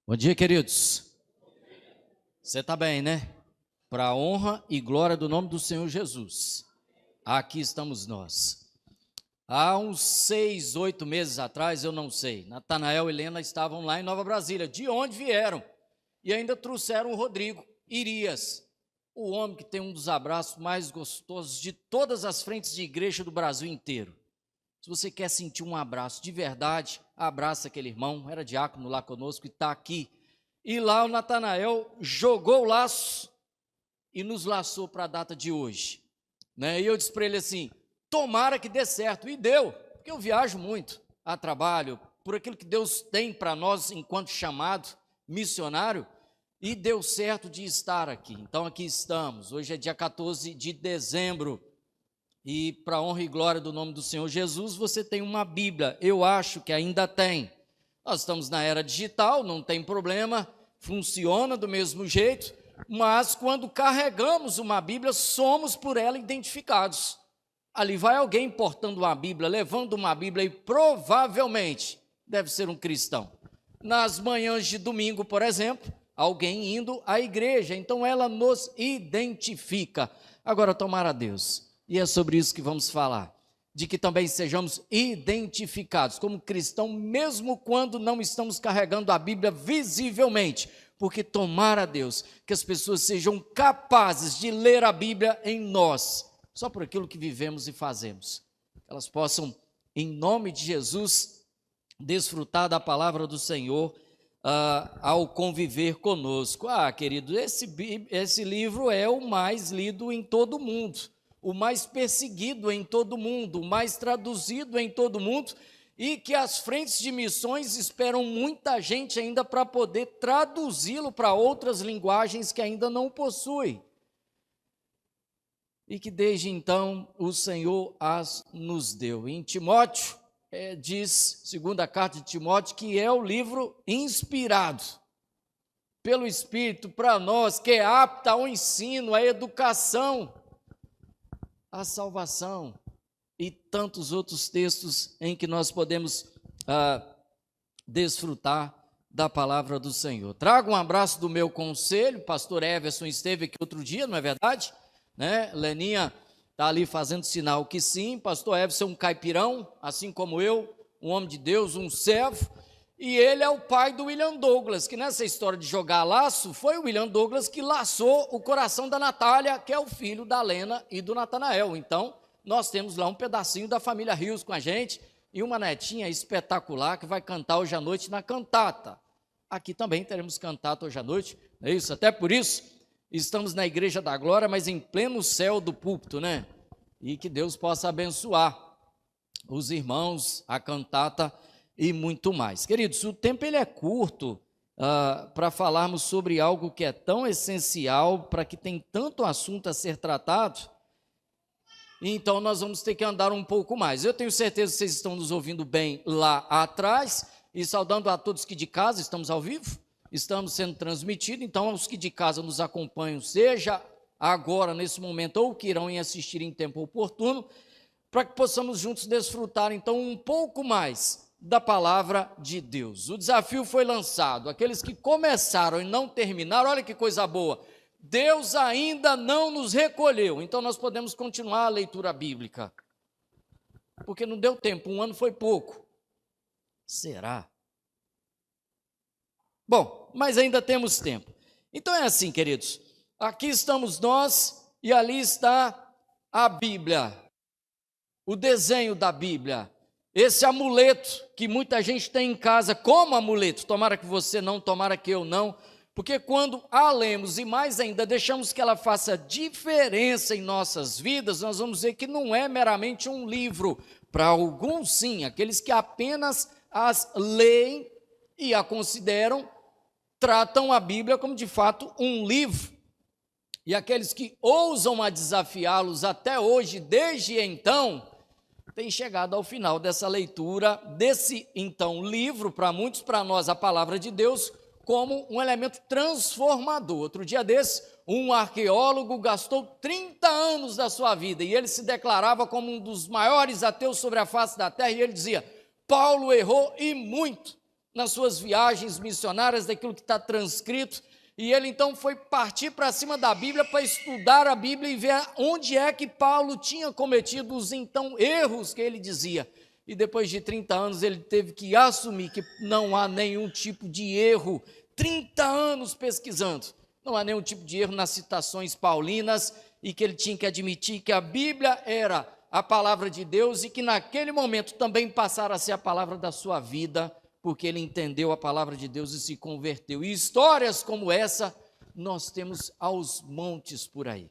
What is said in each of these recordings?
Bom dia, queridos. Você está bem, né? Para a honra e glória do nome do Senhor Jesus. Aqui estamos nós. Há uns 6, 8 meses atrás, eu não sei, Natanael e Helena estavam lá em Nova Brasília, de onde vieram, e ainda trouxeram o Rodrigo Irias, o homem que tem um dos abraços mais gostosos de todas as frentes de igreja do Brasil inteiro. Se você quer sentir um abraço de verdade, abraça aquele irmão, era diácono lá conosco e está aqui. E lá o Natanael jogou o laço e nos laçou para a data de hoje. E eu disse para ele assim, tomara que dê certo. E deu, porque eu viajo muito a trabalho, por aquilo que Deus tem para nós enquanto chamado missionário, e deu certo de estar aqui. Então aqui estamos, hoje é dia 14 de dezembro. E para a honra e glória do nome do Senhor Jesus, você tem uma Bíblia, eu acho que ainda tem. Nós estamos na era digital, não tem problema, funciona do mesmo jeito, mas quando carregamos uma Bíblia, somos por ela identificados. Ali vai alguém portando uma Bíblia, levando uma Bíblia e provavelmente deve ser um cristão. Nas manhãs de domingo, por exemplo, alguém indo à igreja, então ela nos identifica. Agora, tomara a Deus. E é sobre isso que vamos falar, de que também sejamos identificados como cristão, mesmo quando não estamos carregando a Bíblia visivelmente, porque tomara a Deus que as pessoas sejam capazes de ler a Bíblia em nós, só por aquilo que vivemos e fazemos. Elas possam, em nome de Jesus, desfrutar da palavra do Senhor ao conviver conosco. Querido, esse livro é o mais lido em todo o mundo, o mais perseguido em todo o mundo, o mais traduzido em todo o mundo, e que as frentes de missões esperam muita gente ainda para poder traduzi-lo para outras linguagens que ainda não possuem. E que desde então o Senhor as nos deu. Em Timóteo, diz, segunda carta de Timóteo, que é o livro inspirado pelo Espírito para nós, que é apta ao ensino, à educação, a salvação e tantos outros textos em que nós podemos desfrutar da palavra do Senhor. Trago um abraço do meu conselho, pastor Everson esteve aqui outro dia, não é verdade? Leninha está ali fazendo sinal que sim, pastor Everson é um caipirão, assim como eu, um homem de Deus, um servo, e ele é o pai do William Douglas, que nessa história de jogar laço, foi o William Douglas que laçou o coração da Natália, que é o filho da Lena e do Natanael. Então, nós temos lá um pedacinho da família Rios com a gente, e uma netinha espetacular que vai cantar hoje à noite na cantata. Aqui também teremos cantata hoje à noite, não é isso? Até por isso, estamos na Igreja da Glória, mas em pleno céu do púlpito, E que Deus possa abençoar os irmãos, a cantata e muito mais. Queridos, o tempo ele é curto para falarmos sobre algo que é tão essencial, para que tem tanto assunto a ser tratado, então nós vamos ter que andar um pouco mais. Eu tenho certeza que vocês estão nos ouvindo bem lá atrás, e saudando a todos que de casa, estamos ao vivo, estamos sendo transmitidos, então os que de casa nos acompanham, seja agora, nesse momento, ou que irão assistir em tempo oportuno, para que possamos juntos desfrutar então um pouco mais da palavra de Deus. O desafio foi lançado, aqueles que começaram e não terminaram, olha que coisa boa, Deus ainda não nos recolheu, então nós podemos continuar a leitura bíblica, porque não deu tempo, um ano foi pouco. Será? Bom, mas ainda temos tempo. Então é assim, queridos, aqui estamos nós e ali está a Bíblia, o desenho da Bíblia, esse amuleto que muita gente tem em casa como amuleto, tomara que você não, tomara que eu não, porque quando a lemos e mais ainda deixamos que ela faça diferença em nossas vidas, nós vamos ver que não é meramente um livro, para alguns sim, aqueles que apenas as leem e a consideram, tratam a Bíblia como de fato um livro, e aqueles que ousam a desafiá-los até hoje, desde então, têm chegado ao final dessa leitura, desse então livro, para muitos, para nós a palavra de Deus, como um elemento transformador. Outro dia desse, um arqueólogo gastou 30 anos da sua vida, e ele se declarava como um dos maiores ateus sobre a face da terra, e ele dizia, Paulo errou e muito nas suas viagens missionárias, daquilo que está transcrito, e ele então foi partir para cima da Bíblia para estudar a Bíblia e ver onde é que Paulo tinha cometido os então erros que ele dizia. E depois de 30 anos ele teve que assumir que não há nenhum tipo de erro. 30 anos pesquisando, não há nenhum tipo de erro nas citações paulinas, e que ele tinha que admitir que a Bíblia era a palavra de Deus e que naquele momento também passara a ser a palavra da sua vida, porque ele entendeu a palavra de Deus e se converteu. E histórias como essa nós temos aos montes por aí,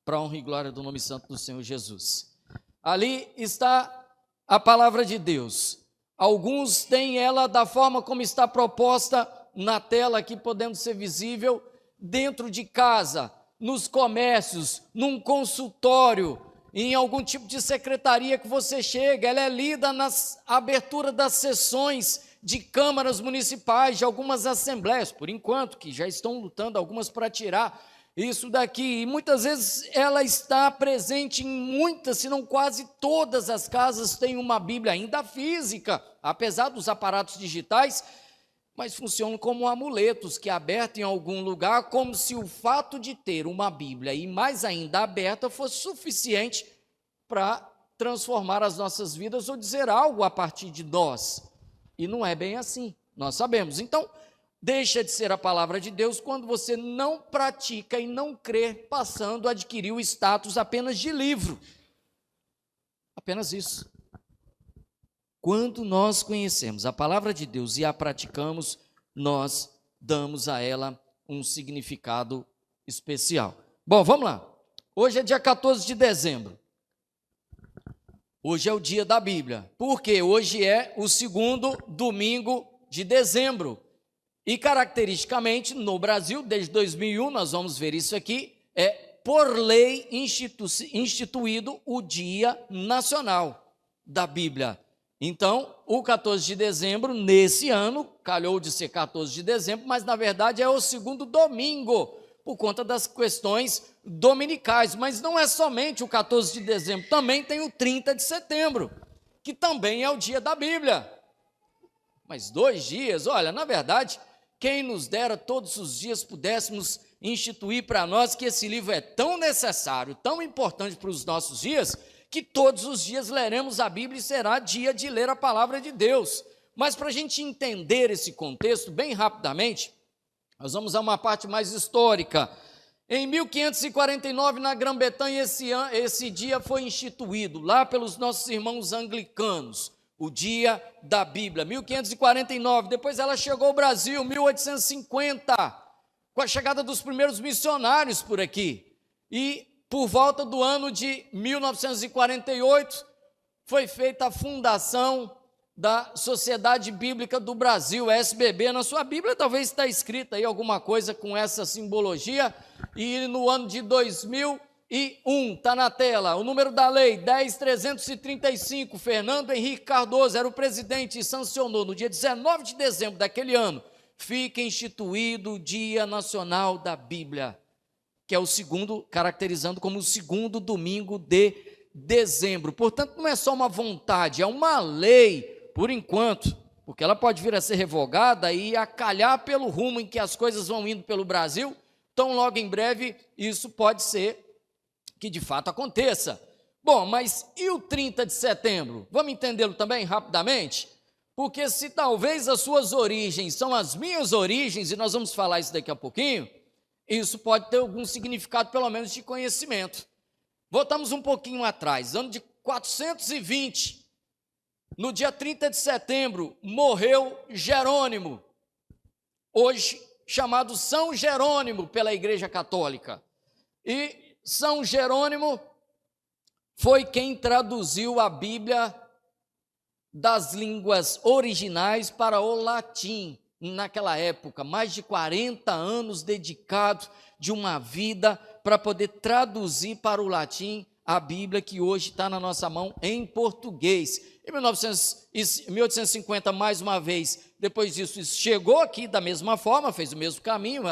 para a honra e glória do nome santo do Senhor Jesus. Ali está a palavra de Deus. Alguns têm ela da forma como está proposta na tela, aqui podendo ser visível, dentro de casa, nos comércios, num consultório, em algum tipo de secretaria que você chega. Ela é lida na abertura das sessões de câmaras municipais, de algumas assembleias, por enquanto, que já estão lutando algumas para tirar isso daqui, e muitas vezes ela está presente em muitas, se não quase todas as casas têm uma Bíblia ainda física, apesar dos aparatos digitais, mas funcionam como amuletos que abertos em algum lugar, como se o fato de ter uma Bíblia e mais ainda aberta fosse suficiente para transformar as nossas vidas ou dizer algo a partir de nós. E não é bem assim, nós sabemos. Então, deixa de ser a palavra de Deus quando você não pratica e não crê, passando a adquirir o status apenas de livro. Apenas isso. Quando nós conhecemos a palavra de Deus e a praticamos, nós damos a ela um significado especial. Bom, vamos lá. Hoje é dia 14 de dezembro. Hoje é o dia da Bíblia. Por quê? Hoje é o segundo domingo de dezembro. E caracteristicamente, no Brasil, desde 2001, nós vamos ver isso aqui, é por lei instituído o Dia Nacional da Bíblia. Então, o 14 de dezembro, nesse ano, calhou de ser 14 de dezembro, mas na verdade é o segundo domingo, por conta das questões dominicais. Mas não é somente o 14 de dezembro, também tem o 30 de setembro, que também é o dia da Bíblia. Mas 2 dias, olha, na verdade, quem nos dera todos os dias pudéssemos instituir para nós que esse livro é tão necessário, tão importante para os nossos dias, que todos os dias leremos a Bíblia e será dia de ler a palavra de Deus. Mas para a gente entender esse contexto bem rapidamente, nós vamos a uma parte mais histórica. Em 1549, na Grã-Bretanha, esse dia foi instituído, lá pelos nossos irmãos anglicanos, o dia da Bíblia, 1549, depois ela chegou ao Brasil, 1850, com a chegada dos primeiros missionários por aqui, e por volta do ano de 1948, foi feita a fundação da Sociedade Bíblica do Brasil, SBB. Na sua Bíblia talvez está escrita aí alguma coisa com essa simbologia, e no ano de 2001, está na tela, o número da lei, 10.335, Fernando Henrique Cardoso era o presidente e sancionou no dia 19 de dezembro daquele ano, fica instituído o Dia Nacional da Bíblia, que é o segundo, caracterizando como o segundo domingo de dezembro. Portanto, não é só uma vontade, é uma lei, por enquanto, porque ela pode vir a ser revogada e a calhar pelo rumo em que as coisas vão indo pelo Brasil, tão logo em breve isso pode ser que de fato aconteça. Bom, mas e o 30 de setembro? Vamos entendê-lo também rapidamente? Porque se talvez as suas origens são as minhas origens, e nós vamos falar isso daqui a pouquinho, isso pode ter algum significado, pelo menos de conhecimento. Voltamos um pouquinho atrás, ano de 420, no dia 30 de setembro, morreu Jerônimo, hoje chamado São Jerônimo pela Igreja Católica. E São Jerônimo foi quem traduziu a Bíblia das línguas originais para o latim. Naquela época, mais de 40 anos dedicado de uma vida para poder traduzir para o latim a Bíblia que hoje está na nossa mão em português. Em 1850, mais uma vez, depois disso, isso chegou aqui da mesma forma, fez o mesmo caminho,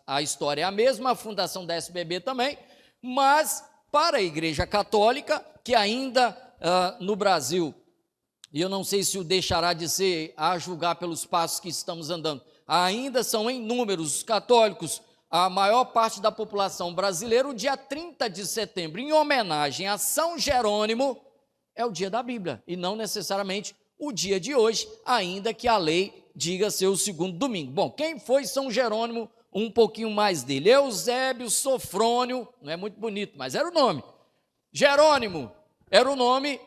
a história é a mesma, a fundação da SBB também, mas para a Igreja Católica, que ainda no Brasil e eu não sei se o deixará de ser, a julgar pelos passos que estamos andando, ainda são em números os católicos, a maior parte da população brasileira, o dia 30 de setembro, em homenagem a São Jerônimo, é o dia da Bíblia, e não necessariamente o dia de hoje, ainda que a lei diga ser o segundo domingo. Bom, quem foi São Jerônimo? Um pouquinho mais dele, Eusébio Sofrônio, não é muito bonito, mas era o nome. Jerônimo era o nome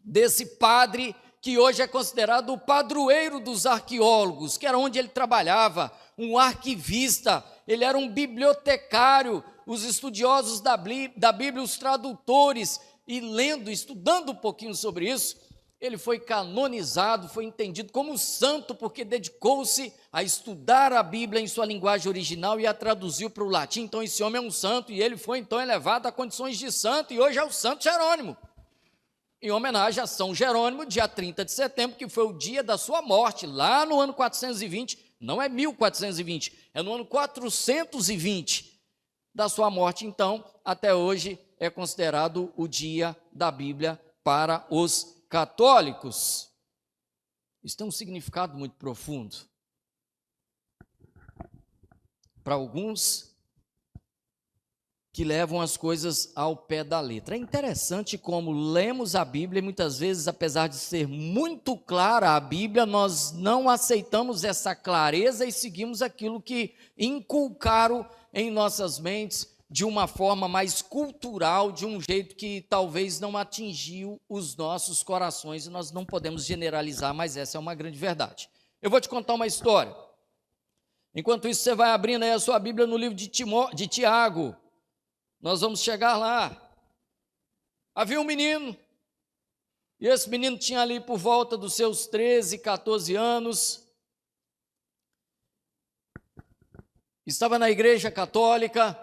desse padre que hoje é considerado o padroeiro dos arqueólogos, que era onde ele trabalhava, um arquivista, ele era um bibliotecário, os estudiosos da Bíblia, os tradutores, e lendo, estudando um pouquinho sobre isso, ele foi canonizado, foi entendido como santo, porque dedicou-se a estudar a Bíblia em sua linguagem original e a traduziu para o latim. Então esse homem é um santo, e ele foi então elevado a condições de santo, e hoje é o Santo Jerônimo, em homenagem a São Jerônimo, dia 30 de setembro, que foi o dia da sua morte, lá no ano 420, não é 1420, é no ano 420 da sua morte. Então, até hoje é considerado o dia da Bíblia para os católicos. Isso tem um significado muito profundo. Para alguns que levam as coisas ao pé da letra. É interessante como lemos a Bíblia e muitas vezes, apesar de ser muito clara a Bíblia, nós não aceitamos essa clareza e seguimos aquilo que inculcaram em nossas mentes de uma forma mais cultural, de um jeito que talvez não atingiu os nossos corações, e nós não podemos generalizar, mas essa é uma grande verdade. Eu vou te contar uma história. Enquanto isso, você vai abrindo aí a sua Bíblia no livro de Tiago. Nós vamos chegar lá. Havia um menino, e esse menino tinha ali por volta dos seus 13, 14 anos, estava na igreja católica,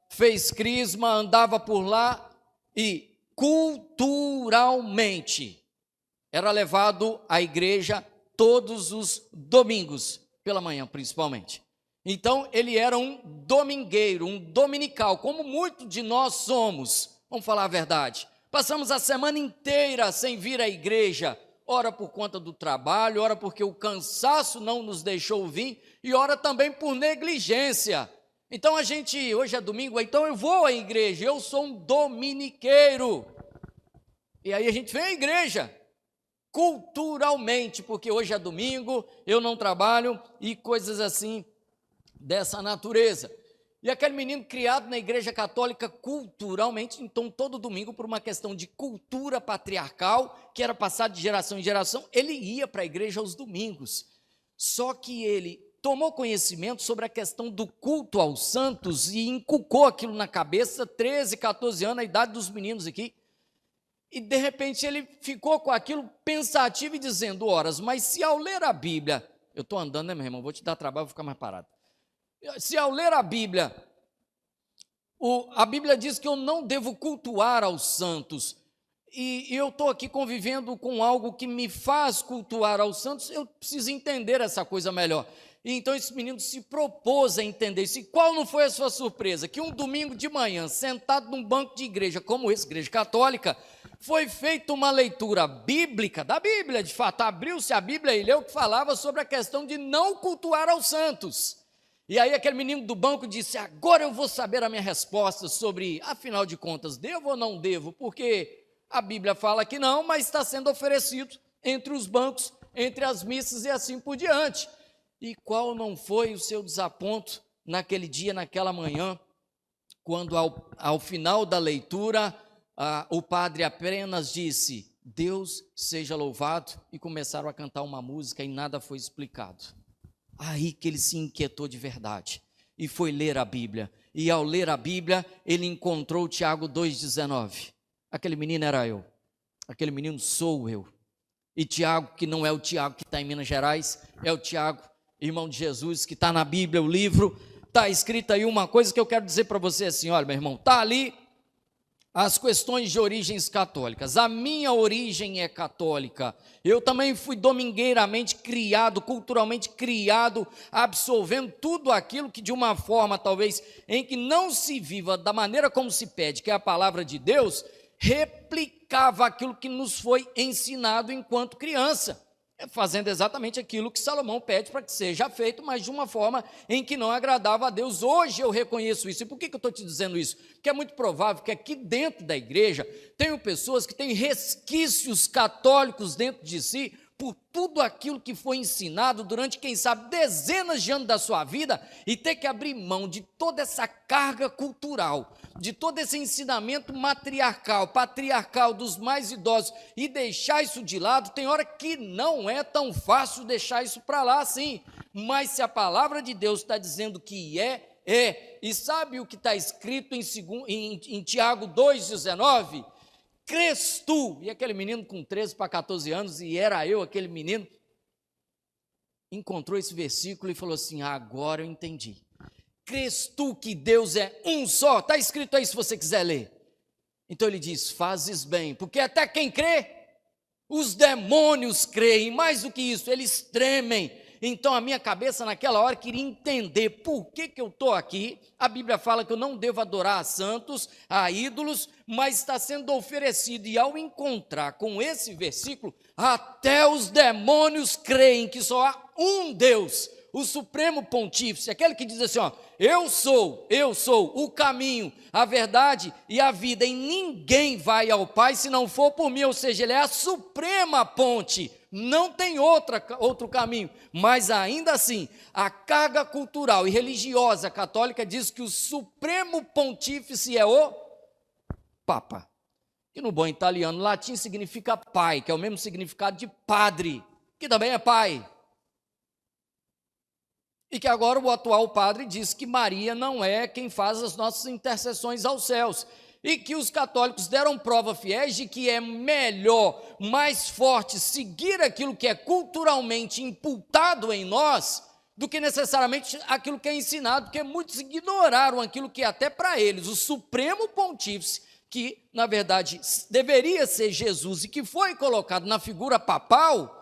fez crisma, andava por lá e culturalmente era levado à igreja todos os domingos, pela manhã principalmente. Então ele era um domingueiro, um dominical, como muitos de nós somos, vamos falar a verdade. Passamos a semana inteira sem vir à igreja, ora por conta do trabalho, ora porque o cansaço não nos deixou vir, e ora também por negligência. Então hoje é domingo, então eu vou à igreja, eu sou um dominiqueiro. E aí a gente vem à igreja, culturalmente, porque hoje é domingo, eu não trabalho, e coisas assim, dessa natureza. E aquele menino criado na igreja católica culturalmente, então todo domingo, por uma questão de cultura patriarcal, que era passada de geração em geração, ele ia para a igreja aos domingos. Só que ele tomou conhecimento sobre a questão do culto aos santos e inculcou aquilo na cabeça, 13, 14 anos, a idade dos meninos aqui, e de repente ele ficou com aquilo pensativo e dizendo, horas, mas se ao ler a Bíblia, eu estou andando, né, meu irmão, vou te dar trabalho, vou ficar mais parado. Se ao ler a Bíblia diz que eu não devo cultuar aos santos, e eu estou aqui convivendo com algo que me faz cultuar aos santos, eu preciso entender essa coisa melhor. E então esse menino se propôs a entender isso. E qual não foi a sua surpresa? Que um domingo de manhã, sentado num banco de igreja como esse, igreja católica, foi feita uma leitura bíblica, da Bíblia, de fato, abriu-se a Bíblia e leu que falava sobre a questão de não cultuar aos santos. E aí aquele menino do banco disse, agora eu vou saber a minha resposta sobre, afinal de contas, devo ou não devo? Porque a Bíblia fala que não, mas está sendo oferecido entre os bancos, entre as missas e assim por diante. E qual não foi o seu desaponto naquele dia, naquela manhã, quando ao final da leitura, o padre apenas disse, Deus seja louvado, e começaram a cantar uma música e nada foi explicado. Aí que ele se inquietou de verdade e foi ler a Bíblia. E ao ler a Bíblia, ele encontrou Tiago 2,19. Aquele menino era eu, aquele menino sou eu. E Tiago, que não é o Tiago que está em Minas Gerais, é o Tiago, irmão de Jesus, que está na Bíblia, o livro, está escrito aí uma coisa que eu quero dizer para você assim, olha meu irmão, está ali as questões de origens católicas. A minha origem é católica, eu também fui domingueiramente criado, culturalmente criado, absorvendo tudo aquilo que de uma forma talvez em que não se viva da maneira como se pede, que é a palavra de Deus, replicar aplicava aquilo que nos foi ensinado enquanto criança, fazendo exatamente aquilo que Salomão pede para que seja feito, mas de uma forma em que não agradava a Deus. Hoje eu reconheço isso. E por que eu estou te dizendo isso? Porque é muito provável que aqui dentro da igreja tenham pessoas que têm resquícios católicos dentro de si, por tudo aquilo que foi ensinado durante, quem sabe, dezenas de anos da sua vida, e ter que abrir mão de toda essa carga cultural, de todo esse ensinamento matriarcal, patriarcal dos mais idosos, e deixar isso de lado. Tem hora que não é tão fácil deixar isso para lá assim, mas se a palavra de Deus está dizendo que é. E sabe o que está escrito em Tiago 2,19? Crês tu, e aquele menino com 13 para 14 anos, e era eu aquele menino, encontrou esse versículo e falou assim: agora eu entendi. Crês tu que Deus é um só? Está escrito aí se você quiser ler. Então ele diz: fazes bem, porque até quem crê, os demônios creem, mais do que isso, eles tremem. Então a minha cabeça naquela hora queria entender por que eu estou aqui. A Bíblia fala que eu não devo adorar a santos, a ídolos, mas está sendo oferecido, e ao encontrar com esse versículo, até os demônios creem que só há um Deus, o Supremo Pontífice, aquele que diz assim, ó: eu sou o caminho, a verdade e a vida, e ninguém vai ao Pai se não for por mim. Ou seja, ele é a suprema ponte, não tem outro caminho. Mas ainda assim, a carga cultural e religiosa católica diz que o Supremo Pontífice é o Papa, que no bom italiano, latim significa pai, que é o mesmo significado de padre, que também é pai. E que agora o atual padre diz que Maria não é quem faz as nossas intercessões aos céus, e que os católicos deram prova fiéis de que é melhor, mais forte, seguir aquilo que é culturalmente imputado em nós, do que necessariamente aquilo que é ensinado, porque muitos ignoraram aquilo que até para eles, o Supremo Pontífice, que na verdade deveria ser Jesus e que foi colocado na figura papal,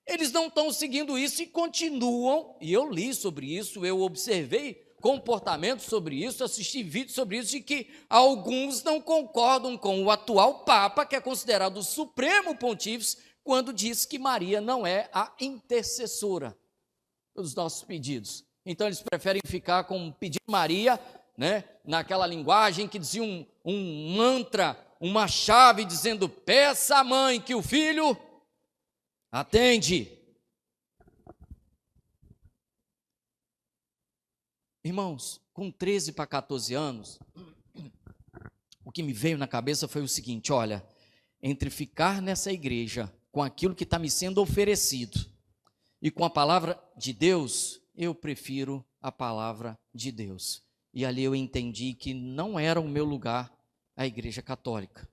eles não estão seguindo isso e continuam. E eu li sobre isso, eu observei comportamentos sobre isso, assisti vídeos sobre isso, de que alguns não concordam com o atual Papa, que é considerado o Supremo Pontífice, quando diz que Maria não é a intercessora dos nossos pedidos. Então eles preferem ficar com o pedido de Maria, né, naquela linguagem que dizia um mantra, uma chave dizendo: peça à mãe que o filho atende. Irmãos, com 13 para 14 anos, o que me veio na cabeça foi o seguinte: olha, entre ficar nessa igreja com aquilo que está me sendo oferecido e com a palavra de Deus, eu prefiro a palavra de Deus. E ali eu entendi que não era o meu lugar a igreja católica.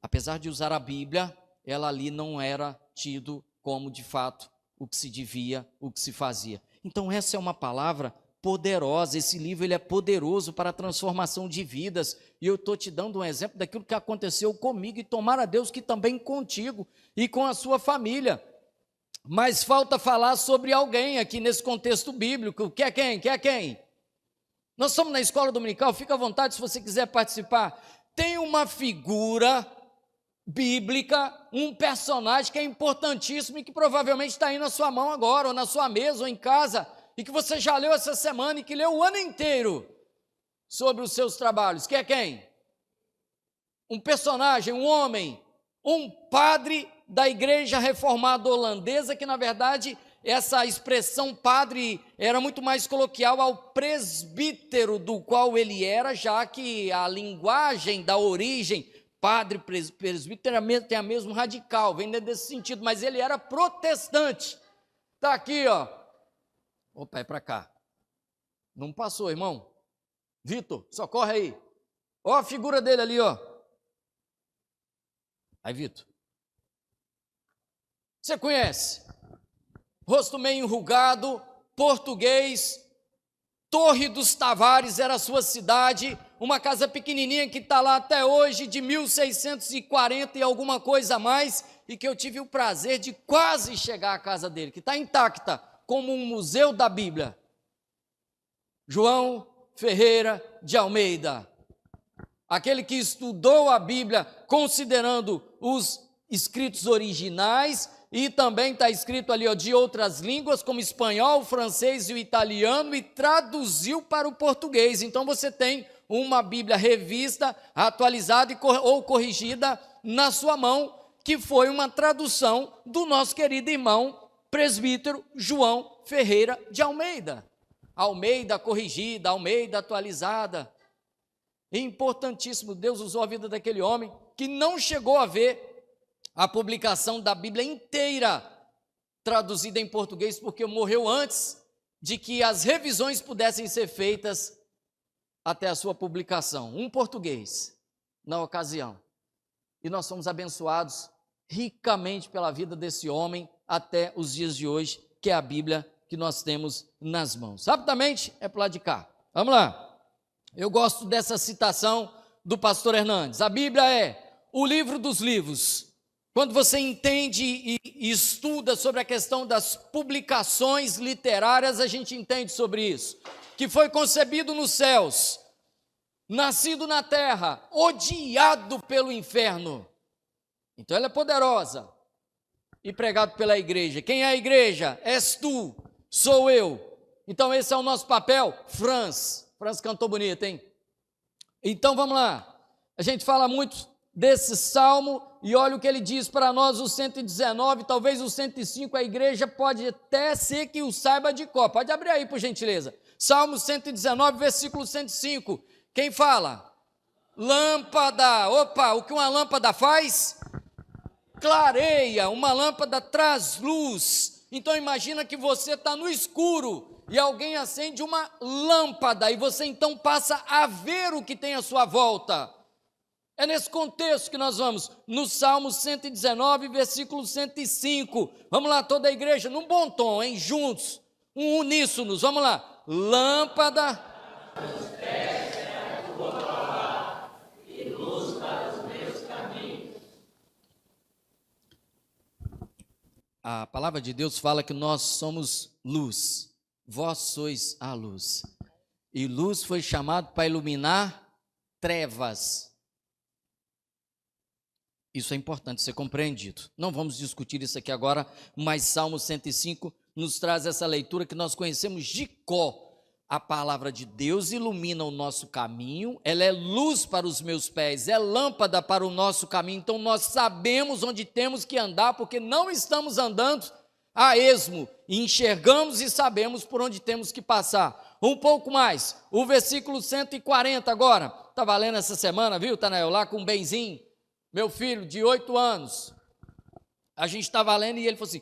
Apesar de usar a Bíblia, ela ali não era tido como de fato o que se devia, o que se fazia. Então essa é uma palavra poderosa, esse livro ele é poderoso para a transformação de vidas, e eu estou te dando um exemplo daquilo que aconteceu comigo, e tomara a Deus que também contigo e com a sua família. Mas falta falar sobre alguém aqui nesse contexto bíblico. Que é quem? Que é quem? Nós estamos na escola dominical, fica à vontade se você quiser participar. Tem uma figura bíblica, um personagem que é importantíssimo e que provavelmente está aí na sua mão agora, ou na sua mesa, ou em casa, e que você já leu essa semana e que leu o ano inteiro sobre os seus trabalhos. Que é quem? Um personagem, um homem, um padre da igreja reformada holandesa, que na verdade essa expressão padre era muito mais coloquial ao presbítero do qual ele era, já que a linguagem da origem, padre, presbítero, tem a mesmo radical, vem desse sentido, mas ele era protestante. Está aqui, ó. Opa, é para cá. Não passou, irmão. Vitor, socorre aí. Ó a figura dele ali, ó. Aí, Vitor. Você conhece? Rosto meio enrugado, português, Torre dos Tavares era a sua cidade, uma casa pequenininha que está lá até hoje, de 1640 e alguma coisa a mais, e que eu tive o prazer de quase chegar à casa dele, que está intacta, como um museu da Bíblia. João Ferreira de Almeida, aquele que estudou a Bíblia considerando os escritos originais, e também está escrito ali, de outras línguas, como espanhol, francês e o italiano, e traduziu para o português. Então você tem uma Bíblia revista, atualizada ou corrigida na sua mão, que foi uma tradução do nosso querido irmão presbítero João Ferreira de Almeida. Almeida corrigida, Almeida atualizada. É importantíssimo, Deus usou a vida daquele homem que não chegou a ver a publicação da Bíblia inteira traduzida em português, porque morreu antes de que as revisões pudessem ser feitas até a sua publicação. Um português, na ocasião. E nós somos abençoados ricamente pela vida desse homem até os dias de hoje, que é a Bíblia que nós temos nas mãos. Rapidamente, é para lá de cá. Vamos lá. Eu gosto dessa citação do pastor Hernandes. A Bíblia é o livro dos livros. Quando você entende e estuda sobre a questão das publicações literárias, a gente entende sobre isso. Que foi concebido nos céus, nascido na terra, odiado pelo inferno. Então ela é poderosa. E pregado pela igreja. Quem é a igreja? És tu, sou eu. Então esse é o nosso papel. Franz cantou bonito, hein? Então vamos lá. A gente fala muito desse salmo, e olha o que ele diz para nós, o 119, talvez o 105, a igreja pode até ser que o saiba de cor. Pode abrir aí, por gentileza. Salmo 119, versículo 105. Quem fala? Lâmpada. Opa, o que uma lâmpada faz? Clareia. Uma lâmpada traz luz. Então imagina que você está no escuro e alguém acende uma lâmpada e você então passa a ver o que tem à sua volta. É nesse contexto que nós vamos, no Salmo 119, versículo 105. Vamos lá, toda a igreja, num bom tom, hein? Juntos, uníssonos, vamos lá. Lâmpada aos pés é a tua palavra, e luz para os meus caminhos. A palavra de Deus fala que nós somos luz, vós sois a luz. E luz foi chamado para iluminar trevas. Isso é importante ser compreendido. Não vamos discutir isso aqui agora, mas Salmo 105 nos traz essa leitura que nós conhecemos de cor. A palavra de Deus ilumina o nosso caminho, ela é luz para os meus pés, é lâmpada para o nosso caminho. Então nós sabemos onde temos que andar, porque não estamos andando a esmo, e enxergamos e sabemos por onde temos que passar. Um pouco mais, o versículo 140 agora. Estava lendo essa semana, viu, Tanael, lá com o Benzinho. Meu filho, de 8 anos, a gente estava lendo e ele falou assim,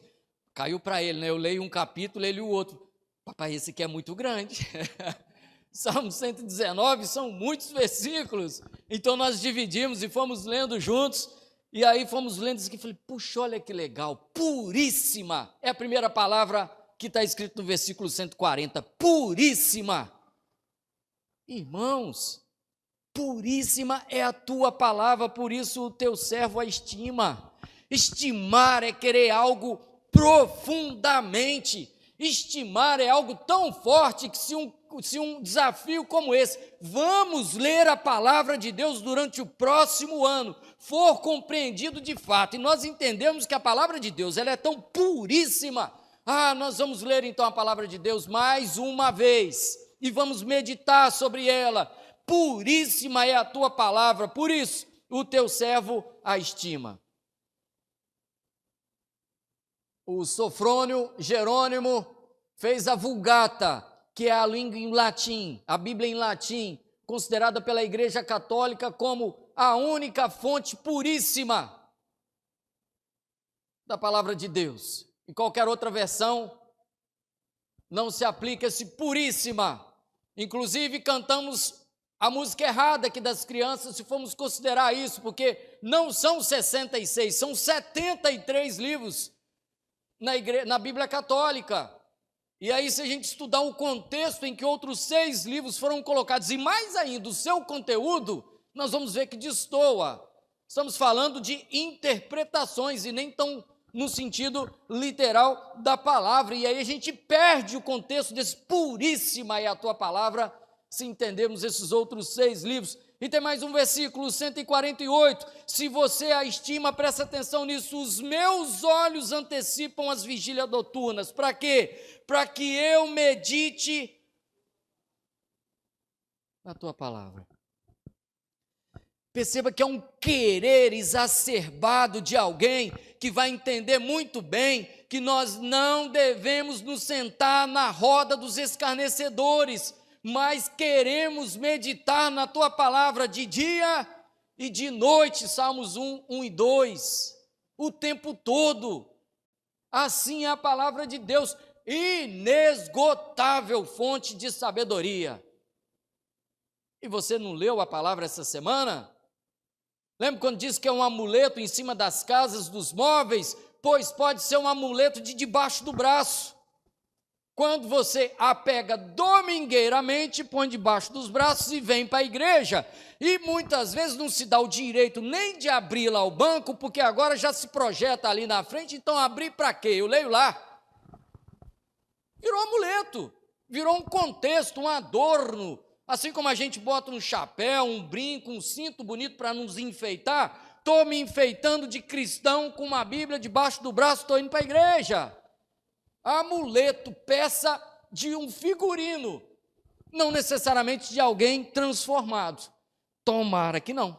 caiu para ele, né? Eu leio um capítulo, ele o outro. Papai, esse aqui é muito grande. Salmo 119, são muitos versículos. Então nós dividimos e fomos lendo juntos. E aí fomos lendo isso aqui e falei, puxa, olha que legal, puríssima. É a primeira palavra que está escrito no versículo 140, puríssima. Irmãos, puríssima é a tua palavra, por isso o teu servo a estima. Estimar é querer algo profundamente. Estimar é algo tão forte que se um desafio como esse, vamos ler a palavra de Deus durante o próximo ano, for compreendido de fato, e nós entendemos que a palavra de Deus ela é tão puríssima, nós vamos ler então a palavra de Deus mais uma vez, e vamos meditar sobre ela. Puríssima é a tua palavra, por isso o teu servo a estima. O Sofrônio Jerônimo fez a Vulgata, que é a língua em latim, a Bíblia em latim, considerada pela Igreja Católica como a única fonte puríssima da palavra de Deus. E qualquer outra versão não se aplica esse puríssima. Inclusive cantamos a música errada aqui das crianças, se formos considerar isso, porque não são 66, são 73 livros na Bíblia Católica. E aí, se a gente estudar o contexto em que outros 6 livros foram colocados, e mais ainda o seu conteúdo, nós vamos ver que destoa. Estamos falando de interpretações e nem tão no sentido literal da palavra. E aí a gente perde o contexto desse puríssima é a tua palavra, se entendermos esses outros 6 livros. E tem mais um versículo, 148. Se você a estima, presta atenção nisso. Os meus olhos antecipam as vigílias noturnas. Para quê? Para que eu medite na tua palavra. Perceba que é um querer exacerbado de alguém que vai entender muito bem que nós não devemos nos sentar na roda dos escarnecedores, mas queremos meditar na tua palavra de dia e de noite, Salmos 1, 1 e 2, o tempo todo. Assim é a palavra de Deus, inesgotável fonte de sabedoria. E você não leu a palavra essa semana? Lembra quando diz que é um amuleto em cima das casas, dos móveis? Pois pode ser um amuleto de debaixo do braço. Quando você a pega domingueiramente, põe debaixo dos braços e vem para a igreja. E muitas vezes não se dá o direito nem de abrir lá o banco, porque agora já se projeta ali na frente, então abrir para quê? Eu leio lá. Virou amuleto, virou um contexto, um adorno. Assim como a gente bota um chapéu, um brinco, um cinto bonito para nos enfeitar, estou me enfeitando de cristão com uma Bíblia debaixo do braço, estou indo para a igreja. Amuleto, peça de um figurino, não necessariamente de alguém transformado. Tomara que não.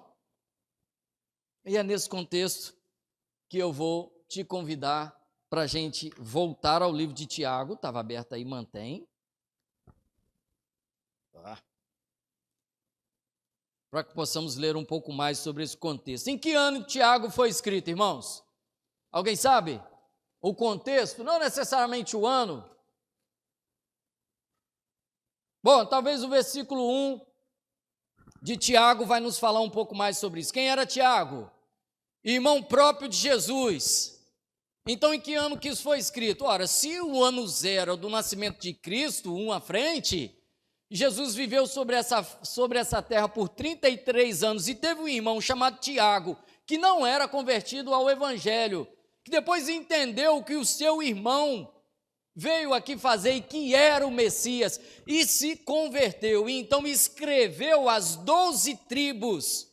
E é nesse contexto que eu vou te convidar para a gente voltar ao livro de Tiago. Estava aberto aí, mantém. Para que possamos ler um pouco mais sobre esse contexto. Em que ano Tiago foi escrito, irmãos? Alguém sabe? O contexto, não necessariamente o ano. Bom, talvez o versículo 1 de Tiago vai nos falar um pouco mais sobre isso. Quem era Tiago? Irmão próprio de Jesus. Então, em que ano que isso foi escrito? Ora, se o ano 0 do nascimento de Cristo, 1 à frente, Jesus viveu sobre essa terra por 33 anos e teve um irmão chamado Tiago, que não era convertido ao evangelho, que depois entendeu que o seu irmão veio aqui fazer e que era o Messias, e se converteu, e então escreveu as 12 tribos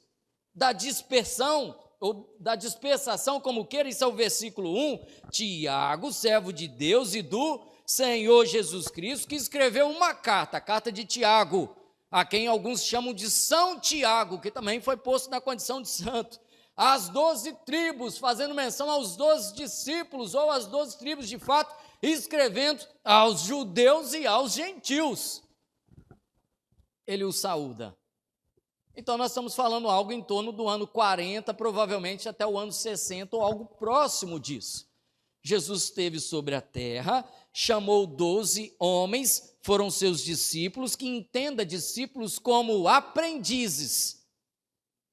da dispersão, ou da dispersação, como queira, isso é o versículo 1, Tiago, servo de Deus e do Senhor Jesus Cristo, que escreveu uma carta, a carta de Tiago, a quem alguns chamam de São Tiago, que também foi posto na condição de santo, as 12 tribos, fazendo menção aos 12 discípulos, ou as 12 tribos de fato, escrevendo aos judeus e aos gentios. Ele os saúda. Então nós estamos falando algo em torno do ano 40, provavelmente até o ano 60, ou algo próximo disso. Jesus esteve sobre a terra, chamou 12 homens, foram seus discípulos, que entenda discípulos como aprendizes.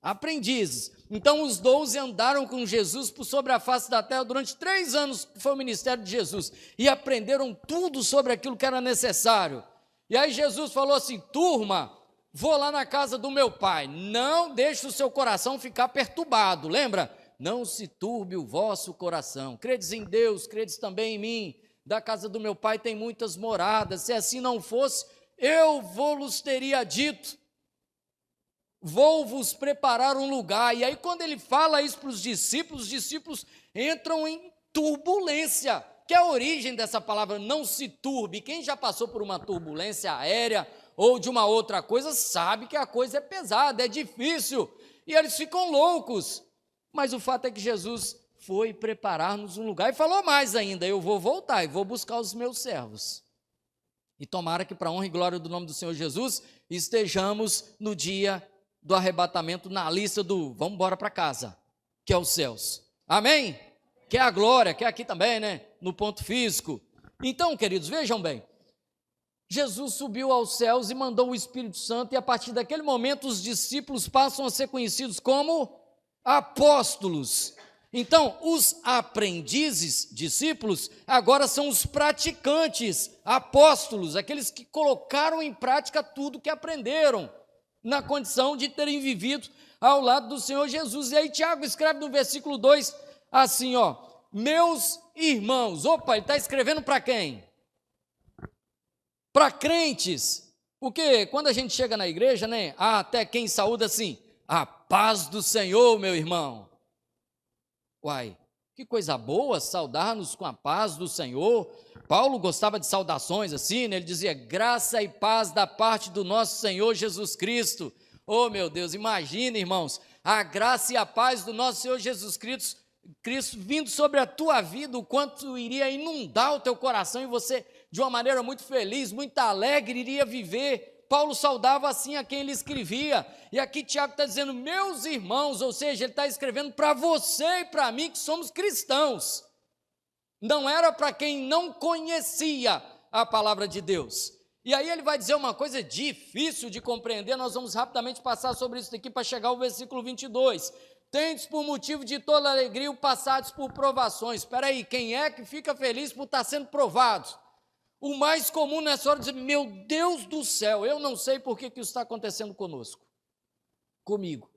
Aprendizes. Então os 12 andaram com Jesus por sobre a face da terra durante 3 anos, que foi o ministério de Jesus, e aprenderam tudo sobre aquilo que era necessário. E aí Jesus falou assim: turma, vou lá na casa do meu pai, não deixe o seu coração ficar perturbado, lembra? Não se turbe o vosso coração, credes em Deus, credes também em mim, da casa do meu pai tem muitas moradas, se assim não fosse, eu vos teria dito, vou vos preparar um lugar. E aí quando ele fala isso para os discípulos, os discípulos entram em turbulência, que é a origem dessa palavra, não se turbe. Quem já passou por uma turbulência aérea ou de uma outra coisa, sabe que a coisa é pesada, é difícil, e eles ficam loucos. Mas o fato é que Jesus foi preparar-nos um lugar, e falou mais ainda: eu vou voltar e vou buscar os meus servos. E tomara que, para a honra e glória do nome do Senhor Jesus, estejamos no dia do arrebatamento, na lista do vamos embora para casa, que é os céus. Amém? Que é a glória, que é aqui também, né? No ponto físico. Então, queridos, vejam bem. Jesus subiu aos céus e mandou o Espírito Santo, e a partir daquele momento os discípulos passam a ser conhecidos como apóstolos. Então, os aprendizes, discípulos, agora são os praticantes, apóstolos, aqueles que colocaram em prática tudo que aprenderam, na condição de terem vivido ao lado do Senhor Jesus. E aí Tiago escreve no versículo 2, assim, ó: meus irmãos. Opa, ele está escrevendo para quem? Para crentes. Porque quando a gente chega na igreja, né, há até quem saúda assim, a paz do Senhor, meu irmão. Uai, que coisa boa saudar-nos com a paz do Senhor. Paulo gostava de saudações assim, né? Ele dizia, graça e paz da parte do nosso Senhor Jesus Cristo. Oh meu Deus, imagina, irmãos, a graça e a paz do nosso Senhor Jesus Cristo vindo sobre a tua vida, o quanto iria inundar o teu coração e você, de uma maneira muito feliz, muito alegre, iria viver. Paulo saudava assim a quem ele escrevia, e aqui Tiago está dizendo, meus irmãos, ou seja, ele está escrevendo para você e para mim que somos cristãos, não era para quem não conhecia a palavra de Deus. E aí ele vai dizer uma coisa difícil de compreender, nós vamos rapidamente passar sobre isso daqui para chegar ao versículo 22, tendes por motivo de toda alegria o passados por provações. Espera aí, quem é que fica feliz por estar sendo provado? O mais comum nessa hora é dizer, meu Deus do céu, eu não sei por que isso está acontecendo conosco, comigo.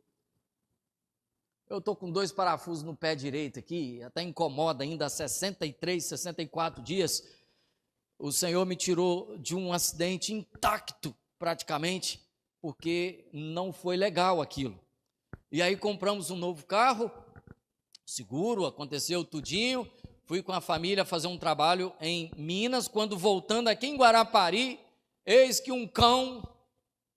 Eu estou com 2 parafusos no pé direito aqui, até incomoda ainda há 63, 64 dias, o Senhor me tirou de um acidente intacto, praticamente, porque não foi legal aquilo. E aí compramos um novo carro, seguro, aconteceu tudinho, fui com a família fazer um trabalho em Minas, quando voltando aqui em Guarapari, eis que um cão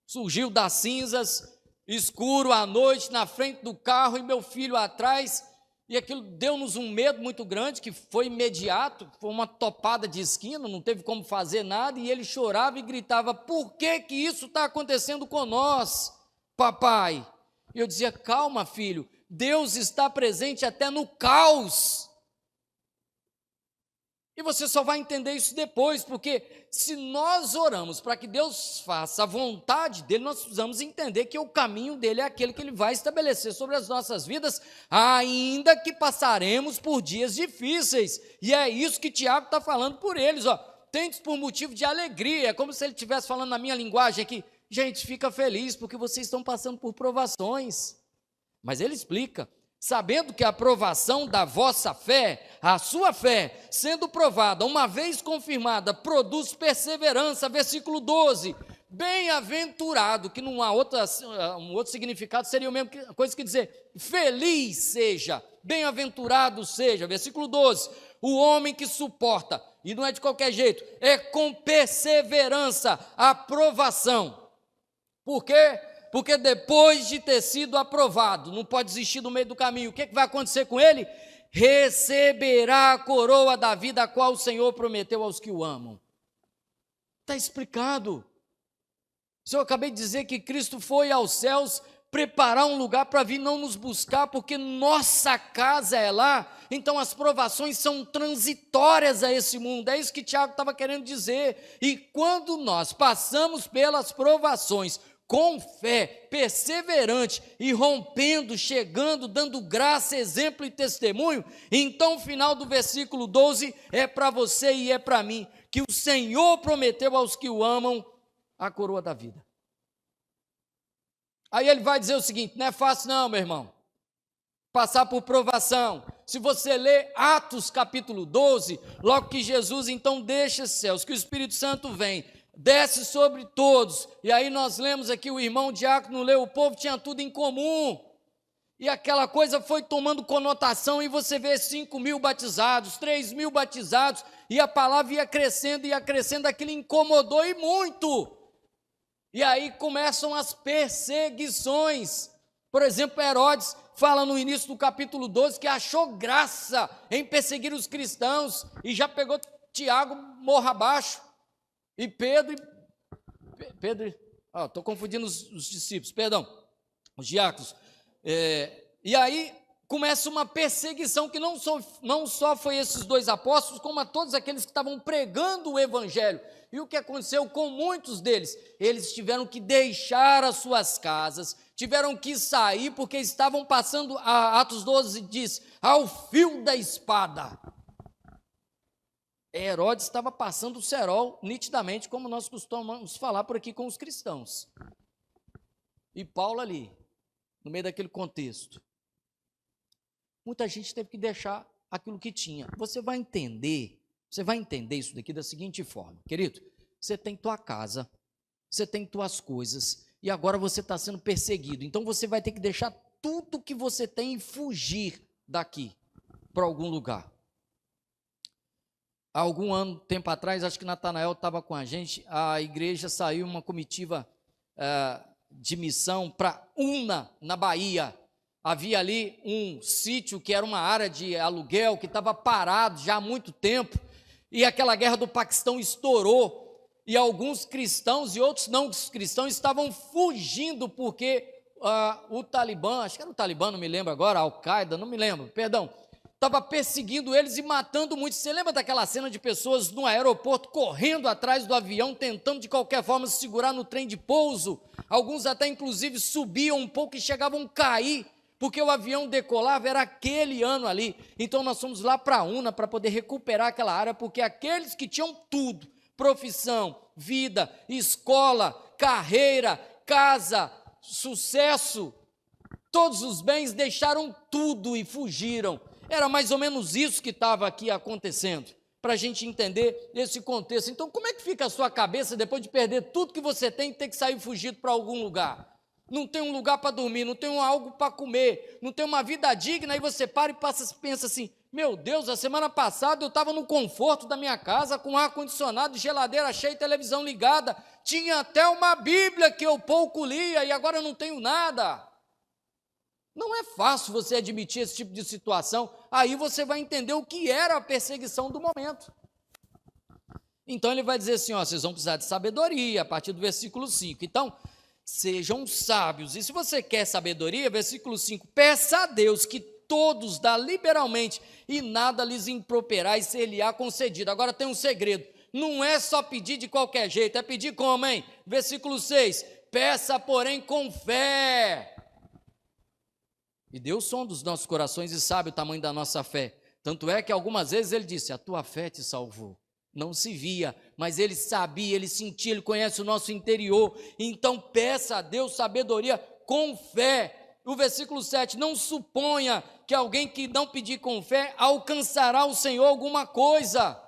surgiu das cinzas, escuro à noite, na frente do carro, e meu filho atrás, e aquilo deu-nos um medo muito grande, que foi imediato, foi uma topada de esquina, não teve como fazer nada, e ele chorava e gritava, por que isso está acontecendo com nós, papai? E eu dizia, calma filho, Deus está presente até no caos. E você só vai entender isso depois, porque se nós oramos para que Deus faça a vontade dele, nós precisamos entender que o caminho dele é aquele que ele vai estabelecer sobre as nossas vidas, ainda que passaremos por dias difíceis. E é isso que Tiago está falando por eles, ó. Tendes por motivo de alegria, é como se ele estivesse falando na minha linguagem aqui, gente, fica feliz porque vocês estão passando por provações. Mas ele explica, sabendo que a provação da vossa fé, a sua fé, sendo provada, uma vez confirmada, produz perseverança, versículo 12, bem-aventurado, que não há um outro significado, seria a mesma coisa que dizer, feliz seja, bem-aventurado seja, versículo 12, o homem que suporta, e não é de qualquer jeito, é com perseverança, a provação. Por quê? Porque depois de ter sido aprovado, não pode desistir no meio do caminho, o que vai acontecer com ele? Receberá a coroa da vida, a qual o Senhor prometeu aos que o amam. Está explicado. Se eu acabei de dizer que Cristo foi aos céus preparar um lugar para vir não nos buscar, porque nossa casa é lá, então as provações são transitórias a esse mundo, é isso que Tiago estava querendo dizer, e quando nós passamos pelas provações, com fé, perseverante e rompendo, chegando, dando graça, exemplo e testemunho, então o final do versículo 12 é para você e é para mim, que o Senhor prometeu aos que o amam a coroa da vida. Aí ele vai dizer o seguinte, não é fácil não, meu irmão, passar por provação. Se você ler Atos capítulo 12, logo que Jesus então deixa os céus, que o Espírito Santo vem, desce sobre todos, e aí nós lemos aqui, o irmão diácono leu, o povo tinha tudo em comum, e aquela coisa foi tomando conotação, e você vê 5.000 batizados, 3.000 batizados, e a palavra ia crescendo, aquilo incomodou e muito, e aí começam as perseguições. Por exemplo, Herodes fala no início do capítulo 12, que achou graça em perseguir os cristãos, e já pegou Tiago morro abaixo, e Pedro, estou confundindo os discípulos, perdão, os diáconos, e aí começa uma perseguição que não só foi esses 2 apóstolos, como a todos aqueles que estavam pregando o evangelho. E o que aconteceu com muitos deles? Eles tiveram que deixar as suas casas, tiveram que sair, porque estavam passando, Atos 12 diz, ao fio da espada. Herodes estava passando o cerol nitidamente, como nós costumamos falar por aqui com os cristãos. E Paulo ali, no meio daquele contexto. Muita gente teve que deixar aquilo que tinha. Você vai entender isso daqui da seguinte forma. Querido, você tem tua casa, você tem tuas coisas e agora você está sendo perseguido. Então você vai ter que deixar tudo que você tem e fugir daqui para algum lugar. Há algum tempo atrás, acho que Natanael estava com a gente, a igreja saiu uma comitiva de missão para Una, na Bahia. Havia ali um sítio que era uma área de aluguel, que estava parado já há muito tempo, e aquela guerra do Paquistão estourou, e alguns cristãos e outros não cristãos estavam fugindo, porque o Talibã, acho que era o Talibã, não me lembro agora, Al-Qaeda, não me lembro, perdão, estava perseguindo eles e matando muitos. Você lembra daquela cena de pessoas no aeroporto correndo atrás do avião, tentando de qualquer forma se segurar no trem de pouso? Alguns até inclusive subiam um pouco e chegavam a cair, porque o avião decolava, era aquele ano ali. Então nós fomos lá para a Una para poder recuperar aquela área, porque aqueles que tinham tudo, profissão, vida, escola, carreira, casa, sucesso, todos os bens, deixaram tudo e fugiram. Era mais ou menos isso que estava aqui acontecendo, para a gente entender esse contexto. Então, como é que fica a sua cabeça depois de perder tudo que você tem e ter que sair fugido para algum lugar? Não tem um lugar para dormir, não tem algo para comer, não tem uma vida digna, aí você para e pensa assim, meu Deus, a semana passada eu estava no conforto da minha casa, com ar-condicionado, geladeira cheia, televisão ligada, tinha até uma Bíblia que eu pouco lia e agora eu não tenho nada. Não é fácil você admitir esse tipo de situação, aí você vai entender o que era a perseguição do momento. Então ele vai dizer assim, vocês vão precisar de sabedoria, a partir do versículo 5. Então, sejam sábios. E se você quer sabedoria, versículo 5, peça a Deus que todos dá liberalmente e nada lhes improperá e ser-lhe-á concedido. Agora tem um segredo, não é só pedir de qualquer jeito, é pedir como, hein? Versículo 6, peça porém com fé. E Deus sonda os nossos corações e sabe o tamanho da nossa fé. Tanto é que algumas vezes ele disse, a tua fé te salvou. Não se via, mas ele sabia, ele sentia, ele conhece o nosso interior. Então peça a Deus sabedoria com fé. O versículo 7, não suponha que alguém que não pedir com fé alcançará o Senhor alguma coisa.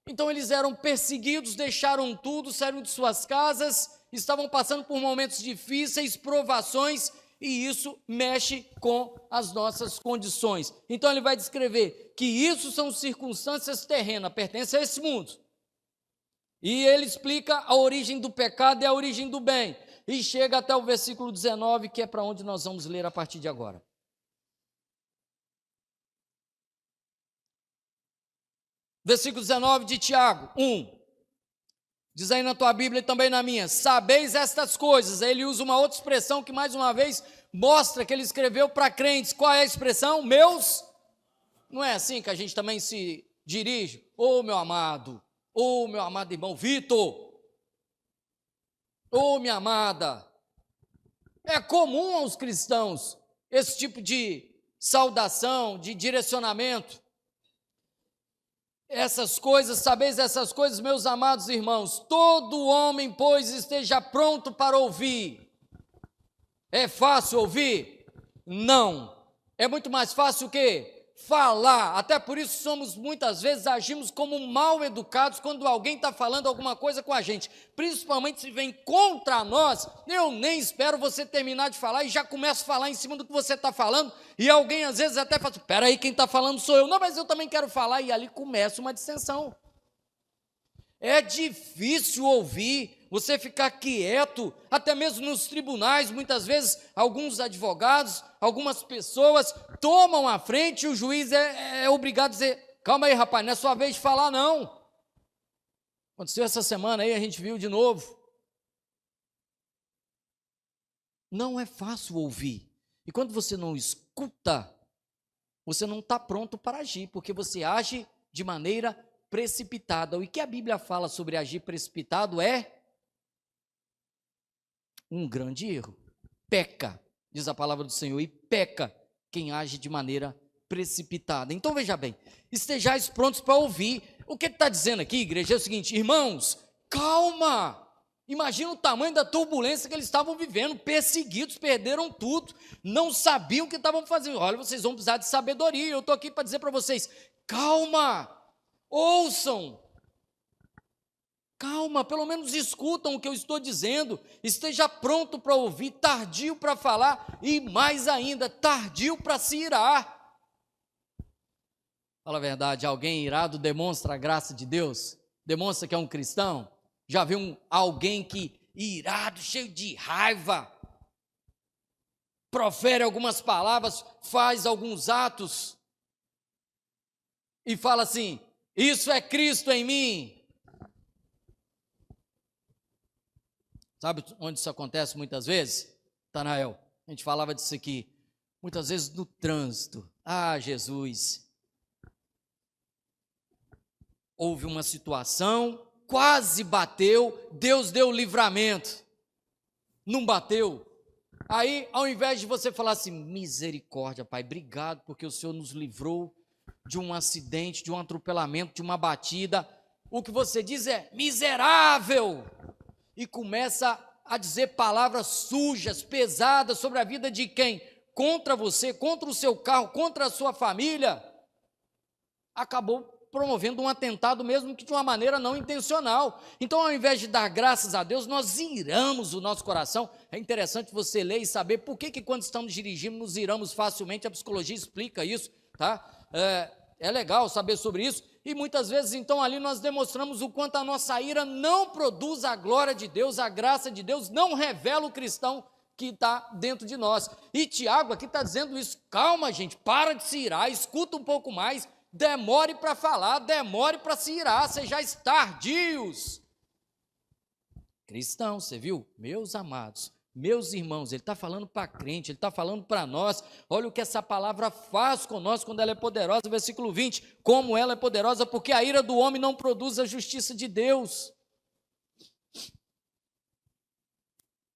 Então eles eram perseguidos, deixaram tudo, saíram de suas casas, estavam passando por momentos difíceis, provações, e isso mexe com as nossas condições. Então ele vai descrever que isso são circunstâncias terrenas, pertencem a esse mundo. E ele explica a origem do pecado e a origem do bem. E chega até o versículo 19, que é para onde nós vamos ler a partir de agora. Versículo 19 de Tiago 1. Diz aí na tua Bíblia e também na minha, sabeis estas coisas. Aí ele usa uma outra expressão que mais uma vez mostra que ele escreveu para crentes. Qual é a expressão? Meus. Não é assim que a gente também se dirige? Meu amado irmão Vitor, minha amada. É comum aos cristãos esse tipo de saudação, de direcionamento. Essas coisas, sabeis essas coisas, meus amados irmãos, todo homem, pois, esteja pronto para ouvir. É fácil ouvir? Não. É muito mais fácil o quê? Falar. Até por isso muitas vezes agimos como mal educados quando alguém está falando alguma coisa com a gente, principalmente se vem contra nós. Eu nem espero você terminar de falar e já começo a falar em cima do que você está falando, e alguém às vezes até fala, espera aí, quem está falando sou eu. Não, mas eu também quero falar, e ali começa uma dissensão. É difícil ouvir, você ficar quieto, até mesmo nos tribunais, muitas vezes alguns advogados, algumas pessoas tomam a frente e o juiz é obrigado a dizer, calma aí rapaz, não é sua vez de falar não. Aconteceu essa semana aí, a gente viu de novo. Não é fácil ouvir, e quando você não escuta, você não está pronto para agir, porque você age de maneira precipitada. O que a Bíblia fala sobre agir precipitado é um grande erro. Peca, diz a palavra do Senhor, e peca quem age de maneira precipitada. Então veja bem, estejais prontos para ouvir. O que está dizendo aqui, igreja, é o seguinte, irmãos, calma. Imagina o tamanho da turbulência que eles estavam vivendo, perseguidos, perderam tudo, não sabiam o que estavam fazendo. Olha, vocês vão precisar de sabedoria, eu estou aqui para dizer para vocês, calma, ouçam, Calma, pelo menos escutam o que eu estou dizendo, esteja pronto para ouvir, tardio para falar e mais ainda, tardio para se irar. Fala a verdade, alguém irado demonstra a graça de Deus? Demonstra que é um cristão? Já viu alguém que irado, cheio de raiva, profere algumas palavras, faz alguns atos e fala assim, isso é Cristo em mim? Sabe onde isso acontece muitas vezes? Tanael, a gente falava disso aqui, muitas vezes no trânsito. Ah, Jesus, houve uma situação, quase bateu, Deus deu o livramento, não bateu. Aí, ao invés de você falar assim, misericórdia, Pai, obrigado, porque o Senhor nos livrou de um acidente, de um atropelamento, de uma batida, o que você diz é, miserável, e começa a dizer palavras sujas, pesadas sobre a vida de quem? Contra você, contra o seu carro, contra a sua família. Acabou promovendo um atentado, mesmo que de uma maneira não intencional. Então, ao invés de dar graças a Deus, nós iramos o nosso coração. É interessante você ler e saber por que quando estamos dirigindo, nos iramos facilmente. A psicologia explica isso, tá? É legal saber sobre isso. E muitas vezes, então, ali nós demonstramos o quanto a nossa ira não produz a glória de Deus, a graça de Deus, não revela o cristão que está dentro de nós. E Tiago aqui está dizendo isso, calma gente, para de se irar, escuta um pouco mais, demore para falar, demore para se irar, sejais tardios. Cristão, você viu? Meus amados, meus irmãos, ele está falando para crente, ele está falando para nós, olha o que essa palavra faz conosco quando ela é poderosa, versículo 20, como ela é poderosa, porque a ira do homem não produz a justiça de Deus.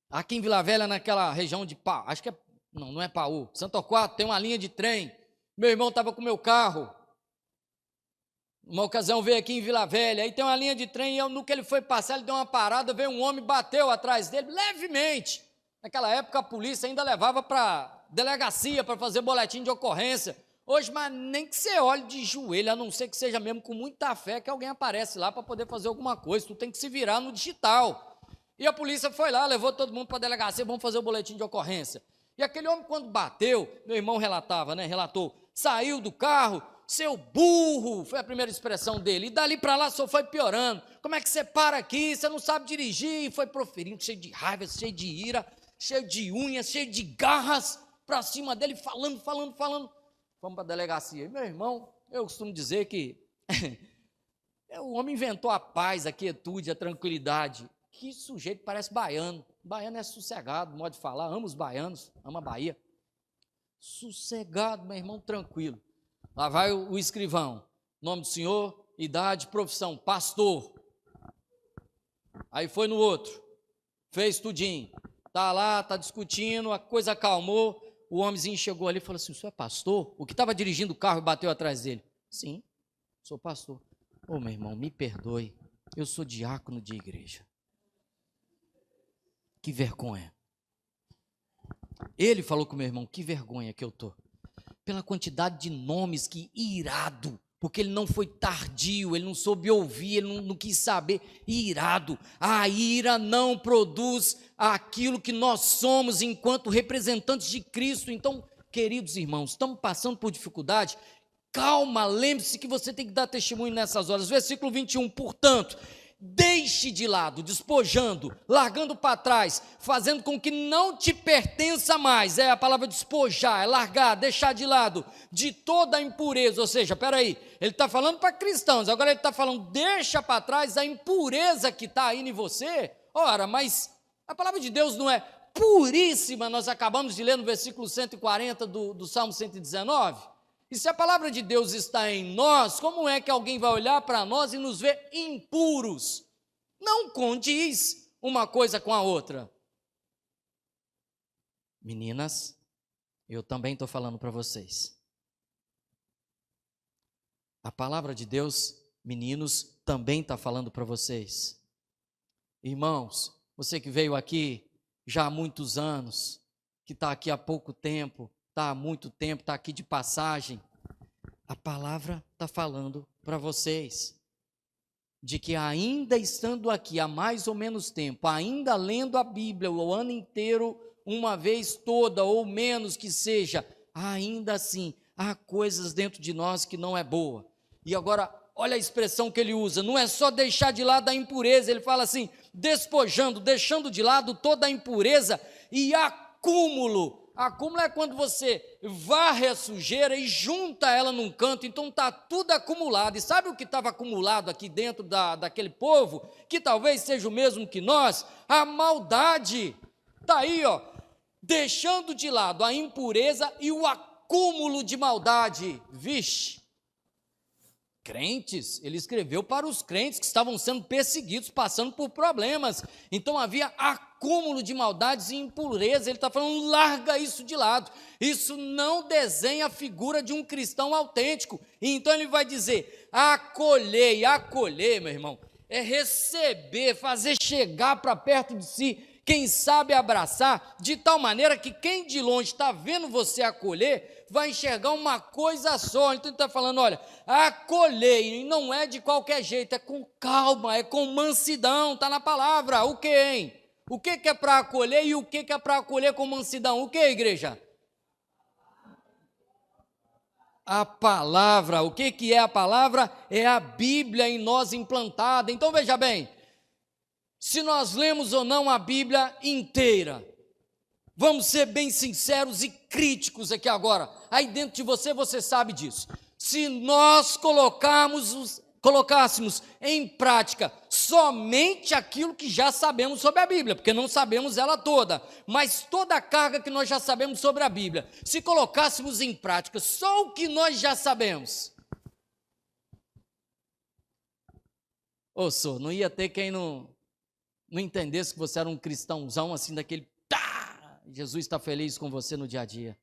Aqui em Vila Velha, naquela região de Pau, acho que não é Paú, Santo Torquato, tem uma linha de trem, meu irmão estava com o meu carro, uma ocasião veio aqui em Vila Velha, aí tem uma linha de trem, e no que ele foi passar, ele deu uma parada, veio um homem, bateu atrás dele, levemente. Naquela época a polícia ainda levava para delegacia para fazer boletim de ocorrência. Hoje, mas nem que você olhe de joelho, a não ser que seja mesmo com muita fé, que alguém aparece lá para poder fazer alguma coisa, tu tem que se virar no digital. E a polícia foi lá, levou todo mundo para a delegacia, vamos fazer o boletim de ocorrência. E aquele homem quando bateu, meu irmão relatou, saiu do carro, seu burro, foi a primeira expressão dele, e dali para lá só foi piorando, como é que você para aqui, você não sabe dirigir, e foi proferindo, cheio de raiva, cheio de ira, cheio de unhas, cheio de garras, para cima dele, falando, vamos para a delegacia, e meu irmão, eu costumo dizer que, o homem inventou a paz, a quietude, a tranquilidade, que sujeito parece baiano é sossegado, modo de falar, ama os baianos, ama a Bahia, sossegado, meu irmão, tranquilo. Lá vai o escrivão, nome do senhor, idade, profissão, pastor. Aí foi no outro, fez tudinho, tá lá, tá discutindo, a coisa acalmou, o homenzinho chegou ali e falou assim, o senhor é pastor? O que estava dirigindo o carro e bateu atrás dele? Sim, sou pastor. Ô meu irmão, me perdoe, eu sou diácono de igreja. Que vergonha. Ele falou com o meu irmão, que vergonha que eu tô. Pela quantidade de nomes que irado, porque ele não foi tardio, ele não soube ouvir, ele não quis saber, irado. A ira não produz aquilo que nós somos enquanto representantes de Cristo. Então, queridos irmãos, estamos passando por dificuldade, calma, lembre-se que você tem que dar testemunho nessas horas. Versículo 21, portanto, deixe de lado, despojando, largando para trás, fazendo com que não te pertença mais, é a palavra despojar, é largar, deixar de lado, de toda a impureza, ou seja, peraí, ele está falando para cristãos, agora ele está falando, deixa para trás a impureza que está aí em você, ora, mas a palavra de Deus não é puríssima, nós acabamos de ler no versículo 140 do Salmo 119, e se a palavra de Deus está em nós, como é que alguém vai olhar para nós e nos ver impuros? Não condiz uma coisa com a outra. Meninas, eu também estou falando para vocês. A palavra de Deus, meninos, também está falando para vocês. Irmãos, você que veio aqui já há muitos anos, que está aqui há pouco tempo, está há muito tempo, está aqui de passagem, a palavra está falando para vocês. de que ainda estando aqui há mais ou menos tempo, ainda lendo a Bíblia o ano inteiro, uma vez toda ou menos que seja, ainda assim há coisas dentro de nós que não é boa. E agora, olha a expressão que ele usa, não é só deixar de lado a impureza, ele fala assim, despojando, deixando de lado toda a impureza e acúmulo. Acúmulo é quando você varre a sujeira e junta ela num canto, então está tudo acumulado. E sabe o que estava acumulado aqui dentro daquele povo, que talvez seja o mesmo que nós? A maldade. Está aí, ó, deixando de lado a impureza e o acúmulo de maldade. Vixe! Crentes, ele escreveu para os crentes que estavam sendo perseguidos, passando por problemas, então havia acúmulo de maldades e impureza. Ele está falando, larga isso de lado, isso não desenha a figura de um cristão autêntico. E então ele vai dizer, acolher, meu irmão, é receber, fazer chegar para perto de si, quem sabe abraçar, de tal maneira que quem de longe está vendo você acolher, vai enxergar uma coisa só. Então ele está falando, olha, acolher, e não é de qualquer jeito, é com calma, é com mansidão, está na palavra. O que, hein? O que é para acolher e o que é para acolher com mansidão? O que, igreja? A palavra. O que é a palavra? É a Bíblia em nós implantada. Então veja bem, se nós lemos ou não a Bíblia inteira, vamos ser bem sinceros e críticos aqui agora. Aí dentro de você, você sabe disso. Se nós colocássemos em prática somente aquilo que já sabemos sobre a Bíblia, porque não sabemos ela toda, mas toda a carga que nós já sabemos sobre a Bíblia, se colocássemos em prática só o que nós já sabemos, não ia ter quem não entendesse que você era um cristãozão assim daquele... Jesus está feliz com você no dia a dia.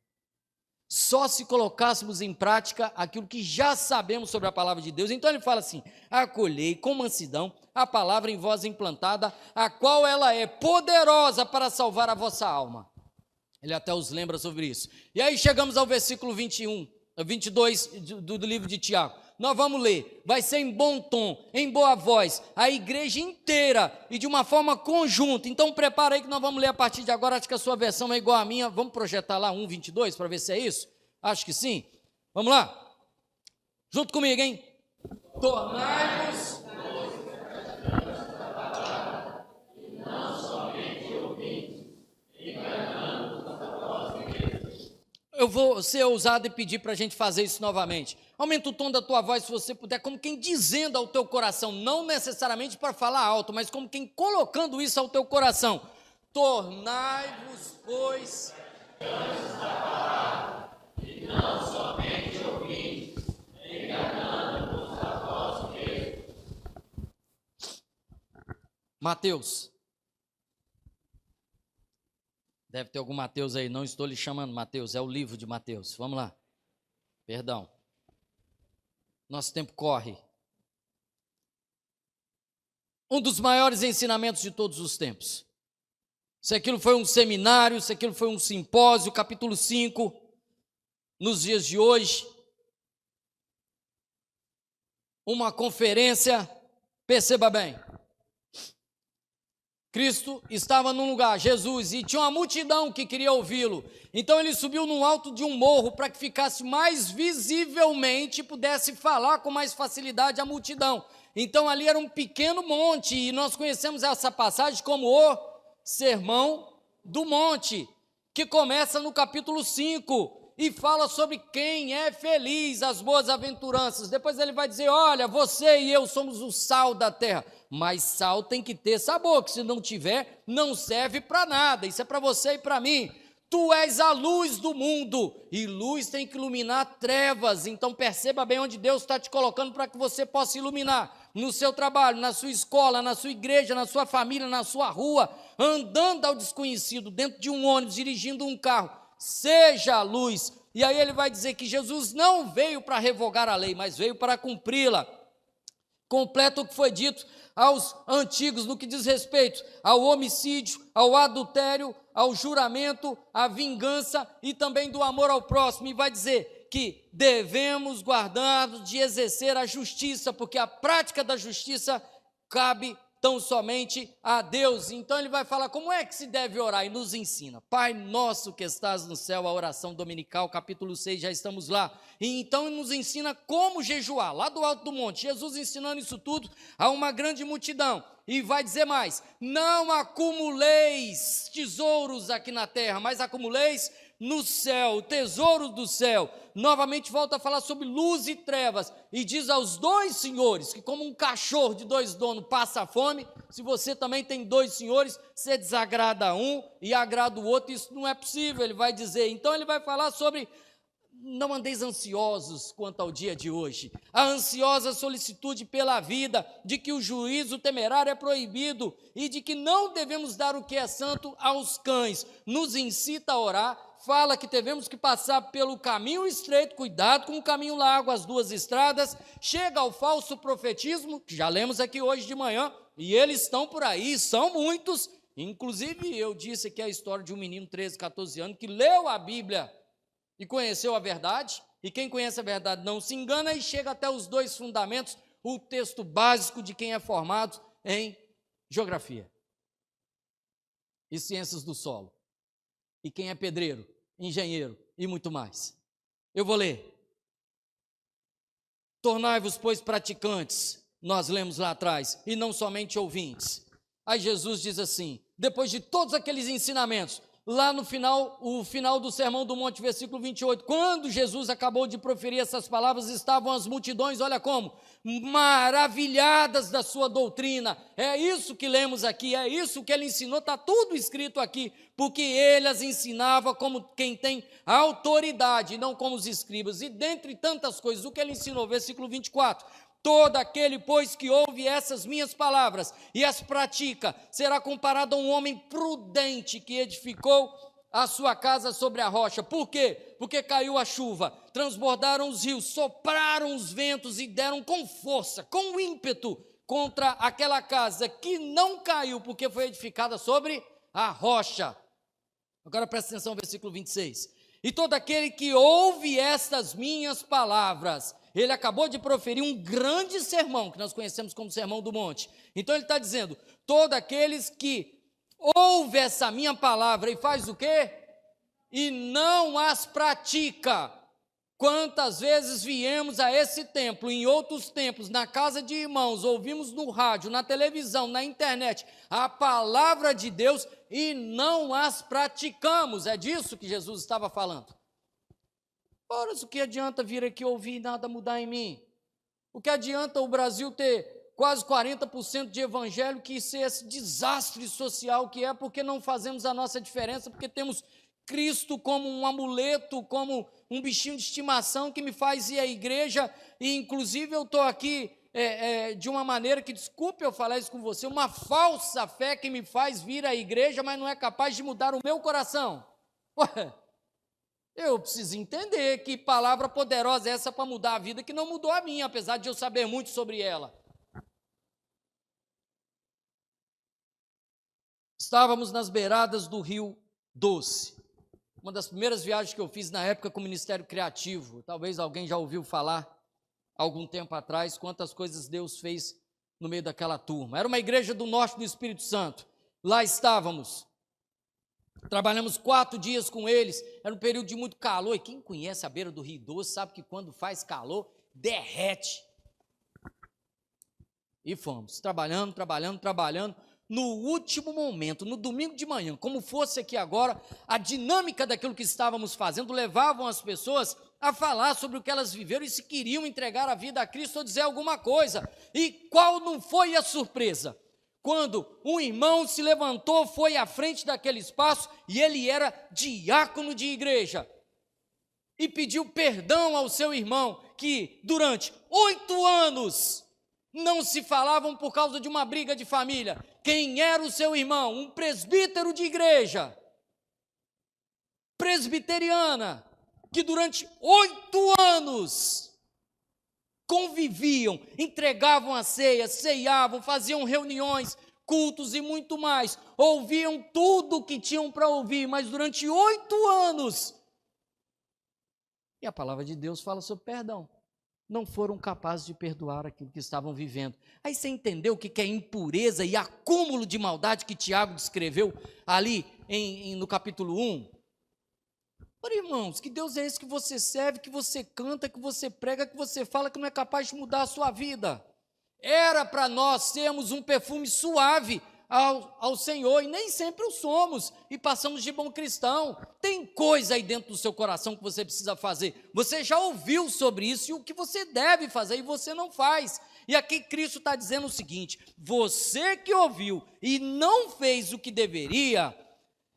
Só se colocássemos em prática aquilo que já sabemos sobre a palavra de Deus. Então ele fala assim, acolhei com mansidão a palavra em vós implantada, a qual ela é poderosa para salvar a vossa alma. Ele até os lembra sobre isso. E aí chegamos ao versículo 22 do livro de Tiago. Nós vamos ler, vai ser em bom tom, em boa voz, a igreja inteira e de uma forma conjunta. Então prepara aí que nós vamos ler a partir de agora. Acho que a sua versão é igual à minha. Vamos projetar lá 1:22 para ver se é isso? Acho que sim. Vamos lá? Junto comigo, hein? Tornai-vos... Eu vou ser ousado e pedir para a gente fazer isso novamente. Aumenta o tom da tua voz, se você puder, como quem dizendo ao teu coração, não necessariamente para falar alto, mas como quem colocando isso ao teu coração. Tornai-vos, pois, e não somente ouvintes, enganando-vos a vós mesmos. Mateus. Deve ter algum Mateus aí, não estou lhe chamando Mateus, é o livro de Mateus. Vamos lá. Perdão. Nosso tempo corre. Um dos maiores ensinamentos de todos os tempos. Se aquilo foi um seminário, se aquilo foi um simpósio, capítulo 5, nos dias de hoje, uma conferência, perceba bem. Cristo estava num lugar, Jesus, e tinha uma multidão que queria ouvi-lo. Então ele subiu no alto de um morro para que ficasse mais visivelmente e pudesse falar com mais facilidade à multidão. Então ali era um pequeno monte, e nós conhecemos essa passagem como o Sermão do Monte, que começa no capítulo 5 e fala sobre quem é feliz, as boas aventuranças. Depois ele vai dizer, olha, você e eu somos o sal da terra. Mas sal tem que ter sabor, que se não tiver, não serve para nada. Isso é para você e para mim. Tu és a luz do mundo, e luz tem que iluminar trevas. Então perceba bem onde Deus está te colocando para que você possa iluminar. No seu trabalho, na sua escola, na sua igreja, na sua família, na sua rua, andando ao desconhecido, dentro de um ônibus, dirigindo um carro. Seja a luz. E aí ele vai dizer que Jesus não veio para revogar a lei, mas veio para cumpri-la. Completa o que foi dito aos antigos no que diz respeito ao homicídio, ao adultério, ao juramento, à vingança e também do amor ao próximo. E vai dizer que devemos guardar de exercer a justiça, porque a prática da justiça cabe tão somente a Deus. Então ele vai falar como é que se deve orar e nos ensina. Pai nosso que estás no céu, a oração dominical, capítulo 6, já estamos lá. E então ele nos ensina como jejuar, lá do alto do monte. Jesus ensinando isso tudo a uma grande multidão. E vai dizer mais: não acumuleis tesouros aqui na terra, mas acumuleis no céu, o tesouro do céu. Novamente volta a falar sobre luz e trevas, e diz aos dois senhores, que como um cachorro de dois donos passa fome, se você também tem dois senhores, você desagrada um e agrada o outro, isso não é possível, ele vai dizer. Então ele vai falar sobre: não andeis ansiosos quanto ao dia de hoje, a ansiosa solicitude pela vida, de que o juízo temerário é proibido, e de que não devemos dar o que é santo aos cães. Nos incita a orar, fala que devemos que passar pelo caminho estreito, cuidado com o caminho largo, as duas estradas. Chega ao falso profetismo, que já lemos aqui hoje de manhã, e eles estão por aí, são muitos. Inclusive eu disse aqui a história de um menino de 13, 14 anos, que leu a Bíblia e conheceu a verdade, e quem conhece a verdade não se engana, e chega até os dois fundamentos, o texto básico de quem é formado em geografia e ciências do solo, e quem é pedreiro, engenheiro e muito mais. Eu vou ler: tornai-vos, pois, praticantes, nós lemos lá atrás, e não somente ouvintes. Aí Jesus diz assim, depois de todos aqueles ensinamentos, lá no final, o final do Sermão do Monte, versículo 28, quando Jesus acabou de proferir essas palavras, estavam as multidões, olha como, maravilhadas da sua doutrina. É isso que lemos aqui, é isso que ele ensinou, está tudo escrito aqui, porque ele as ensinava como quem tem autoridade, não como os escribas. E dentre tantas coisas, o que ele ensinou, versículo 24, todo aquele, pois, que ouve essas minhas palavras e as pratica, será comparado a um homem prudente que edificou a sua casa sobre a rocha. Por quê? Porque caiu a chuva, transbordaram os rios, sopraram os ventos e deram com força, com ímpeto, contra aquela casa que não caiu, porque foi edificada sobre a rocha. Agora presta atenção no versículo 26. E todo aquele que ouve estas minhas palavras, ele acabou de proferir um grande sermão, que nós conhecemos como Sermão do Monte. Então ele está dizendo, todos aqueles que ouvem essa minha palavra e faz o quê? E não as pratica. Quantas vezes viemos a esse templo, em outros templos, na casa de irmãos, ouvimos no rádio, na televisão, na internet, a palavra de Deus e não as praticamos. É disso que Jesus estava falando. Ora, o que adianta vir aqui ouvir e nada mudar em mim? O que adianta o Brasil ter quase 40% de evangélico e ser esse desastre social que é, porque não fazemos a nossa diferença, porque temos Cristo como um amuleto, como um bichinho de estimação que me faz ir à igreja, e inclusive eu estou aqui de uma maneira que, desculpe eu falar isso com você, uma falsa fé que me faz vir à igreja, mas não é capaz de mudar o meu coração. Ué, eu preciso entender que palavra poderosa é essa para mudar a vida, que não mudou a minha, apesar de eu saber muito sobre ela. Estávamos nas beiradas do Rio Doce, uma das primeiras viagens que eu fiz na época com o Ministério Criativo. Talvez alguém já ouviu falar, algum tempo atrás, quantas coisas Deus fez no meio daquela turma. Era uma igreja do norte do Espírito Santo, lá estávamos. Trabalhamos 4 dias com eles, era um período de muito calor, e quem conhece a beira do Rio Doce sabe que quando faz calor, derrete. E fomos, trabalhando, no último momento, no domingo de manhã, como fosse aqui agora, a dinâmica daquilo que estávamos fazendo, levavam as pessoas a falar sobre o que elas viveram e se queriam entregar a vida a Cristo ou dizer alguma coisa. E qual não foi a surpresa? Quando um irmão se levantou, foi à frente daquele espaço, e ele era diácono de igreja, e pediu perdão ao seu irmão, que durante 8 anos não se falavam por causa de uma briga de família. Quem era o seu irmão? Um presbítero de igreja, presbiteriana, que durante 8 anos conviviam, entregavam a ceia, ceiavam, faziam reuniões, cultos e muito mais, ouviam tudo o que tinham para ouvir, mas durante 8 anos, E a palavra de Deus fala sobre perdão. Não foram capazes de perdoar aquilo que estavam vivendo. Aí você entendeu o que é impureza e acúmulo de maldade que Tiago descreveu ali no capítulo 1? Ora, irmãos, que Deus é esse que você serve, que você canta, que você prega, que você fala, que não é capaz de mudar a sua vida? Era para nós sermos um perfume suave ao Senhor, e nem sempre o somos, e passamos de bom cristão. Tem coisa aí dentro do seu coração que você precisa fazer. Você já ouviu sobre isso e o que você deve fazer, e você não faz. E aqui Cristo está dizendo o seguinte: você que ouviu e não fez o que deveria,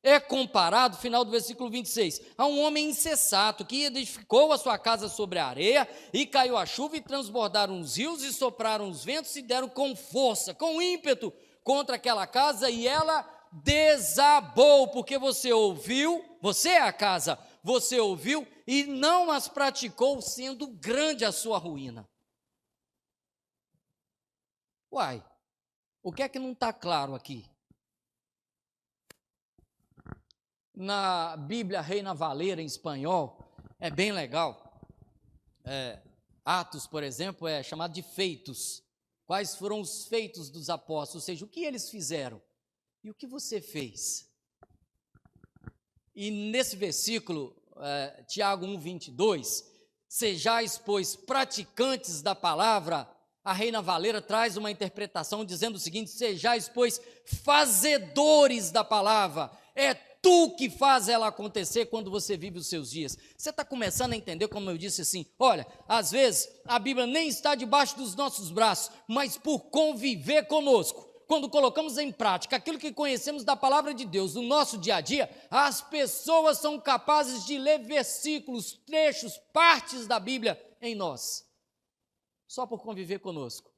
é comparado, final do versículo 26, a um homem insensato que edificou a sua casa sobre a areia, e caiu a chuva, e transbordaram os rios, e sopraram os ventos, e deram com força, com ímpeto, contra aquela casa, e ela desabou, porque você ouviu, você é a casa, você ouviu e não as praticou, sendo grande a sua ruína. Uai, o que é que não está claro aqui? Na Bíblia Reina Valera, em espanhol, é bem legal. Atos, por exemplo, é chamado de feitos. Quais foram os feitos dos apóstolos? Ou seja, o que eles fizeram? E o que você fez? E nesse versículo, Tiago 1:22, sejais, pois, praticantes da palavra. A Reina Valera traz uma interpretação dizendo o seguinte: sejais, pois, fazedores da palavra. É tu que faz ela acontecer quando você vive os seus dias. Você está começando a entender, como eu disse assim, olha, às vezes a Bíblia nem está debaixo dos nossos braços, mas por conviver conosco, quando colocamos em prática aquilo que conhecemos da palavra de Deus no nosso dia a dia, as pessoas são capazes de ler versículos, trechos, partes da Bíblia em nós, só por conviver conosco.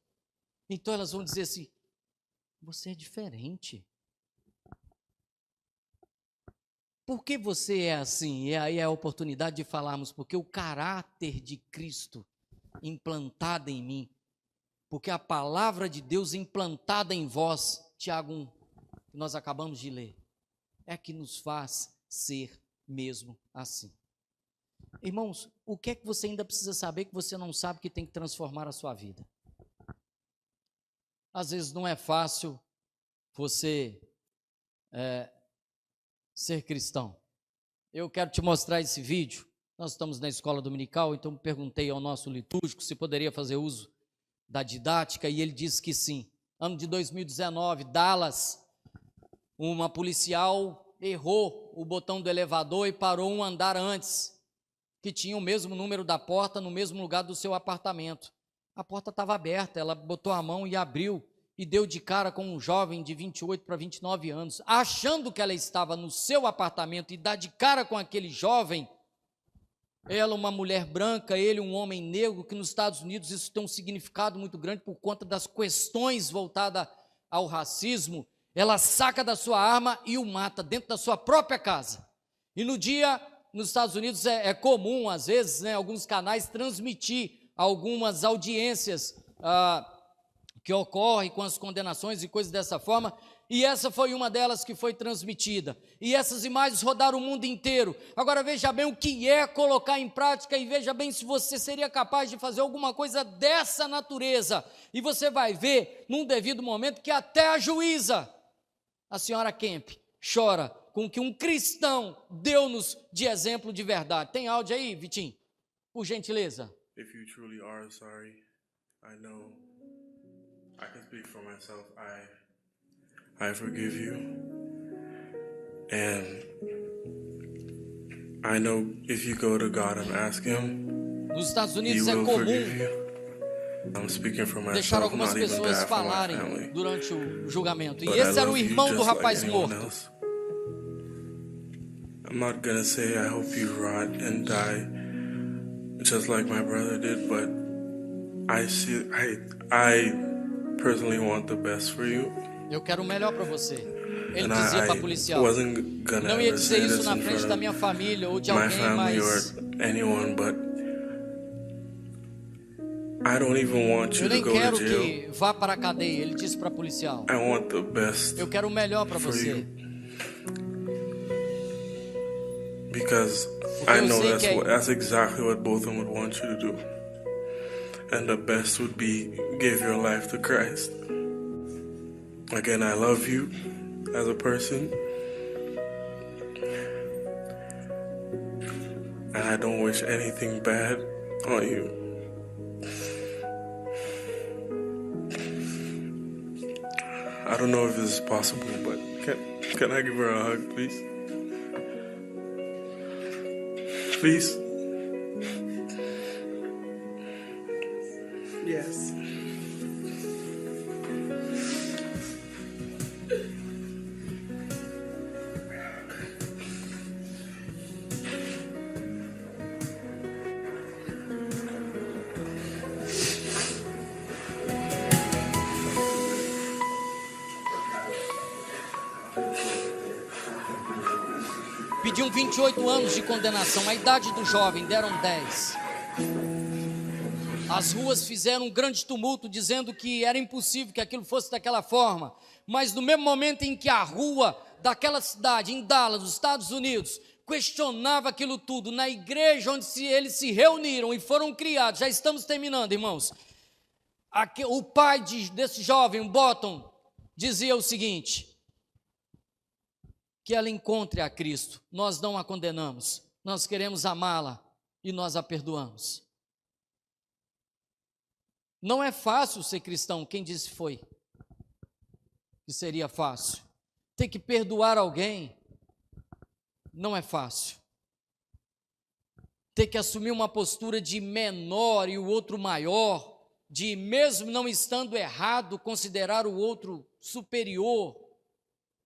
Então elas vão dizer assim: você é diferente. Por que você é assim? E aí é a oportunidade de falarmos, porque o caráter de Cristo implantado em mim, porque a palavra de Deus implantada em vós, Tiago 1, que nós acabamos de ler, é que nos faz ser mesmo assim. Irmãos, o que é que você ainda precisa saber que você não sabe que tem que transformar a sua vida? Às vezes não é fácil você ser cristão. Eu quero te mostrar esse vídeo. Nós estamos na escola dominical, então perguntei ao nosso litúrgico se poderia fazer uso da didática, e ele disse que sim. Ano de 2019, Dallas, uma policial errou o botão do elevador e parou um andar antes, que tinha o mesmo número da porta, no mesmo lugar do seu apartamento. A porta estava aberta, ela botou a mão e abriu, e deu de cara com um jovem de 28 para 29 anos, achando que ela estava no seu apartamento, e dá de cara com aquele jovem, ela uma mulher branca, ele um homem negro, que nos Estados Unidos isso tem um significado muito grande por conta das questões voltadas ao racismo. Ela saca da sua arma e o mata dentro da sua própria casa. E no dia, nos Estados Unidos é comum, às vezes, alguns canais transmitir algumas audiências que ocorre com as condenações e coisas dessa forma, e essa foi uma delas que foi transmitida, e essas imagens rodaram o mundo inteiro. Agora veja bem o que é colocar em prática, e veja bem se você seria capaz de fazer alguma coisa dessa natureza, e você vai ver, num devido momento, que até a juíza, a senhora Kemp, chora com o que um cristão deu-nos de exemplo de verdade. Tem áudio aí, Vitinho? Por gentileza. If you truly are sorry, I know I can speak for myself. I forgive you, and I know if you go to God and ask Him, Nos Estados He Unidos é will forgive comum you. I'm speaking for deixar myself, algumas not even pessoas that for my falarem family. durante o julgamento. E But I esse era o love you irmão do just like rapaz anyone morto. else. I'm not gonna say I hope you rot and die just like my brother did, but I personally want the best for you. Eu quero o melhor para você. Ele And dizia para a I policial. wasn't gonna Não ia ever dizer say isso this na in frente front da of minha família ou de my alguém, family or mas anyone, but I don't even want you eu to nem go quero to jail. que vá para a cadeia. Ele disse para a policial. I want the best Eu quero o melhor para for você. you. because Porque I eu know sei que that's exactly what both of them would want you to do. And the best would be give your life to Christ. Again, I love you as a person, and I don't wish anything bad on you. I don't know if this is possible, but can I give her a hug, please? Please? Yes. Pediam 28 anos de condenação, a idade do jovem deram 10. As ruas fizeram um grande tumulto, dizendo que era impossível que aquilo fosse daquela forma, mas no mesmo momento em que a rua daquela cidade, em Dallas, nos Estados Unidos, questionava aquilo tudo, na igreja onde eles se reuniram e foram criados, já estamos terminando, irmãos, o pai desse jovem, o Bottom, dizia o seguinte: que ela encontre a Cristo, nós não a condenamos, nós queremos amá-la e nós a perdoamos. Não é fácil ser cristão, quem disse foi que seria fácil? Ter que perdoar alguém não é fácil. Ter que assumir uma postura de menor e o outro maior, de mesmo não estando errado, considerar o outro superior,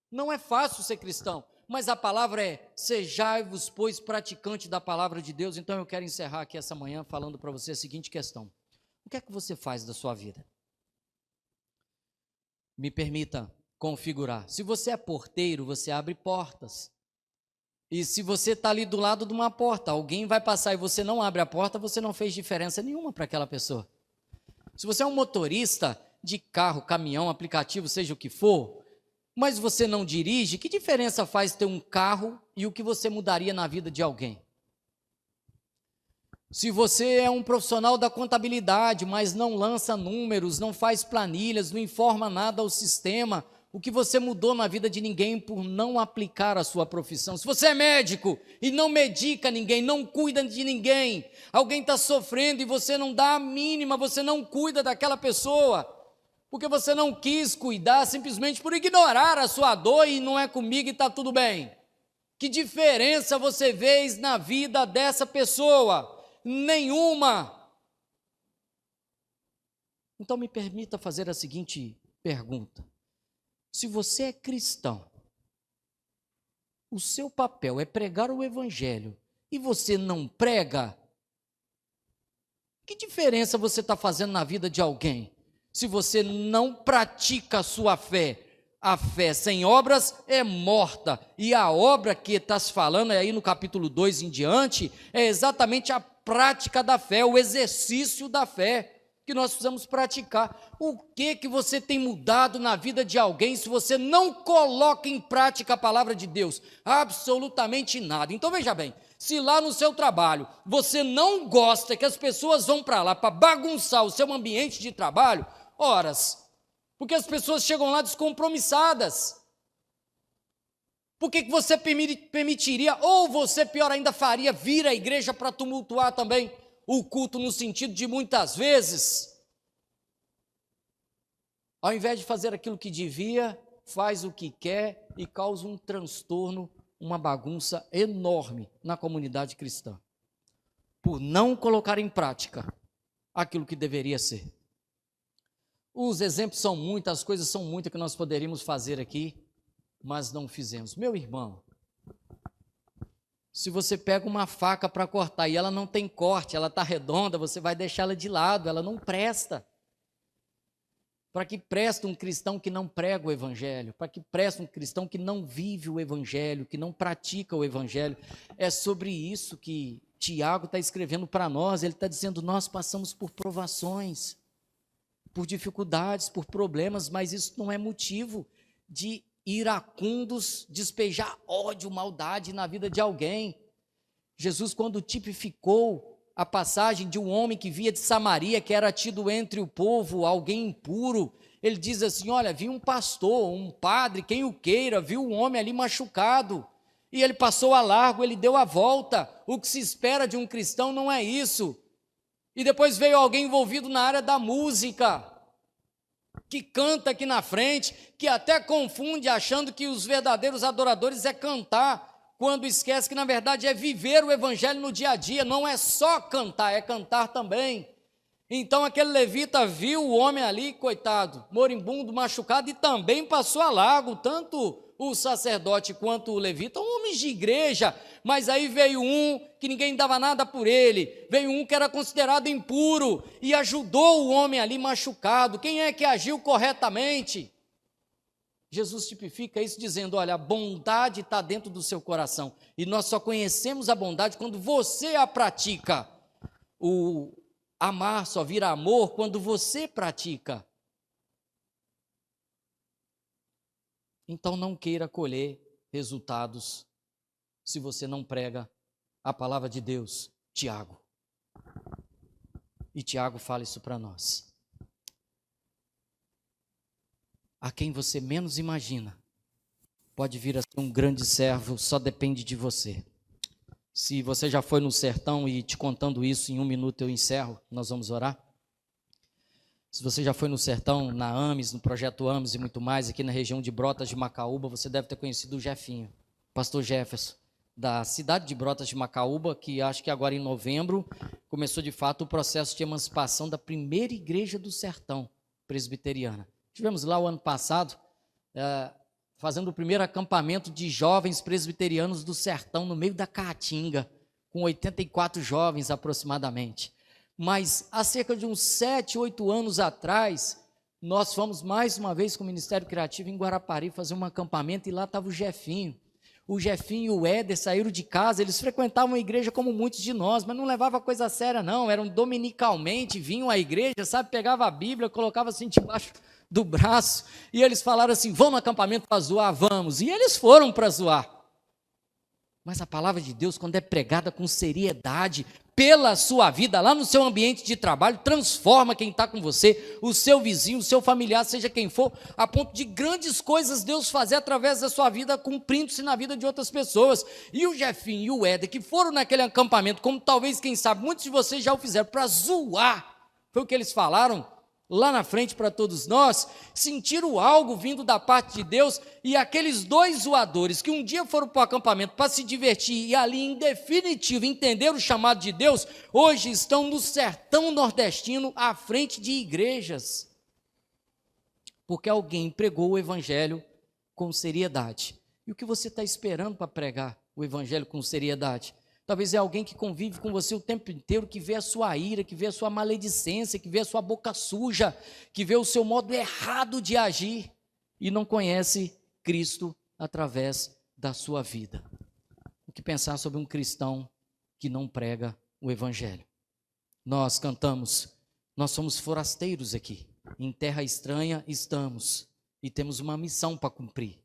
não é fácil ser cristão, mas a palavra é: sejai-vos, pois, praticante da palavra de Deus. Então eu quero encerrar aqui essa manhã falando para você a seguinte questão: o que é que você faz da sua vida? Me permita configurar. Se você é porteiro, você abre portas. E se você está ali do lado de uma porta, alguém vai passar e você não abre a porta, você não fez diferença nenhuma para aquela pessoa. Se você é um motorista de carro, caminhão, aplicativo, seja o que for, mas você não dirige, que diferença faz ter um carro e o que você mudaria na vida de alguém? Se você é um profissional da contabilidade, mas não lança números, não faz planilhas, não informa nada ao sistema, o que você mudou na vida de ninguém por não aplicar a sua profissão? Se você é médico e não medica ninguém, não cuida de ninguém, alguém está sofrendo e você não dá a mínima, você não cuida daquela pessoa, porque você não quis cuidar simplesmente por ignorar a sua dor e não é comigo e está tudo bem. Que diferença você vê na vida dessa pessoa? Nenhuma. Então me permita fazer a seguinte pergunta: se você é cristão, o seu papel é pregar o evangelho e você não prega, que diferença você está fazendo na vida de alguém? Se você não pratica a sua fé, a fé sem obras é morta, e a obra que está se falando aí no capítulo 2 em diante, é exatamente a prática da fé, o exercício da fé, que nós precisamos praticar. O que você tem mudado na vida de alguém se você não coloca em prática a palavra de Deus? Absolutamente nada. Então veja bem, se lá no seu trabalho você não gosta que as pessoas vão para lá para bagunçar o seu ambiente de trabalho, horas, porque as pessoas chegam lá descompromissadas. Por que você permitiria, ou você, pior ainda, faria vir à igreja para tumultuar também o culto, no sentido de muitas vezes, ao invés de fazer aquilo que devia, faz o que quer e causa um transtorno, uma bagunça enorme na comunidade cristã, por não colocar em prática aquilo que deveria ser. Os exemplos são muitos, as coisas são muitas que nós poderíamos fazer aqui, mas não fizemos. Meu irmão, se você pega uma faca para cortar e ela não tem corte, ela está redonda, você vai deixá-la de lado, ela não presta. Para que presta um cristão que não prega o evangelho? Para que presta um cristão que não vive o evangelho, que não pratica o evangelho? É sobre isso que Tiago está escrevendo para nós. Ele está dizendo: nós passamos por provações, por dificuldades, por problemas, mas isso não é motivo de iracundos despejar ódio, maldade na vida de alguém. Jesus, quando tipificou a passagem de um homem que via de Samaria, que era tido entre o povo alguém impuro, ele diz assim, olha, viu um pastor, um padre, quem o queira, viu um homem ali machucado, e ele passou a largo, ele deu a volta. O que se espera de um cristão não é isso. E depois veio alguém envolvido na área da música, que canta aqui na frente, que até confunde achando que os verdadeiros adoradores é cantar, quando esquece que na verdade é viver o evangelho no dia a dia, não é só cantar, é cantar também. Então aquele levita viu o homem ali, coitado, moribundo, machucado, e também passou a largo, tanto o sacerdote quanto o levita, homens de igreja, mas aí veio um que ninguém dava nada por ele, veio um que era considerado impuro, e ajudou o homem ali machucado. Quem é que agiu corretamente? Jesus tipifica isso dizendo, olha, a bondade está dentro do seu coração, e nós só conhecemos a bondade quando você a pratica. O amar só vira amor quando você pratica. Então não queira colher resultados se você não prega a palavra de Deus. Tiago. E Tiago fala isso para nós. A quem você menos imagina pode vir a ser um grande servo, só depende de você. Se você já foi no sertão, e te contando isso em 1 minuto eu encerro, nós vamos orar. Se você já foi no sertão, na AMES, no Projeto AMES e muito mais, aqui na região de Brotas de Macaúba, você deve ter conhecido o Jefinho, pastor Jefferson, da cidade de Brotas de Macaúba, que acho que agora em novembro começou de fato o processo de emancipação da primeira igreja do sertão presbiteriana. Tivemos lá o ano passado, fazendo o primeiro acampamento de jovens presbiterianos do sertão, no meio da Caatinga, com 84 jovens aproximadamente. Mas há cerca de uns 7, 8 anos atrás, nós fomos mais uma vez com o Ministério Criativo em Guarapari fazer um acampamento, e lá estava o Jefinho. O Jefinho e o Éder saíram de casa, eles frequentavam a igreja como muitos de nós, mas não levavam a coisa séria não, eram dominicalmente, vinham à igreja, sabe, pegava a Bíblia, colocava assim debaixo do braço, e eles falaram assim, vamos no acampamento para zoar? Vamos. E eles foram para zoar. Mas a palavra de Deus, quando é pregada com seriedade, pela sua vida, lá no seu ambiente de trabalho, transforma quem está com você, o seu vizinho, o seu familiar, seja quem for, a ponto de grandes coisas Deus fazer através da sua vida, cumprindo-se na vida de outras pessoas. E o Jefinho e o Éder, que foram naquele acampamento, como talvez, quem sabe, muitos de vocês já o fizeram, para zoar, foi o que eles falaram lá na frente para todos nós, sentiram algo vindo da parte de Deus, e aqueles dois zoadores que um dia foram para o acampamento para se divertir e ali em definitivo entenderam o chamado de Deus, hoje estão no sertão nordestino à frente de igrejas, porque alguém pregou o evangelho com seriedade. E o que você está esperando para pregar o evangelho com seriedade? Talvez é alguém que convive com você o tempo inteiro, que vê a sua ira, que vê a sua maledicência, que vê a sua boca suja, que vê o seu modo errado de agir e não conhece Cristo através da sua vida. O que pensar sobre um cristão que não prega o evangelho? Nós cantamos, nós somos forasteiros aqui, em terra estranha estamos e temos uma missão para cumprir: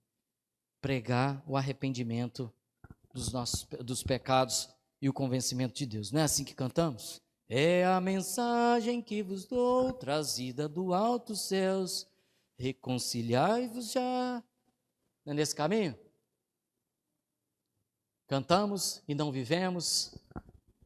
pregar o arrependimento dos pecados e o convencimento de Deus. Não é assim que cantamos? É a mensagem que vos dou, trazida do alto céus, reconciliai-vos já. Não é nesse caminho? Cantamos e não vivemos?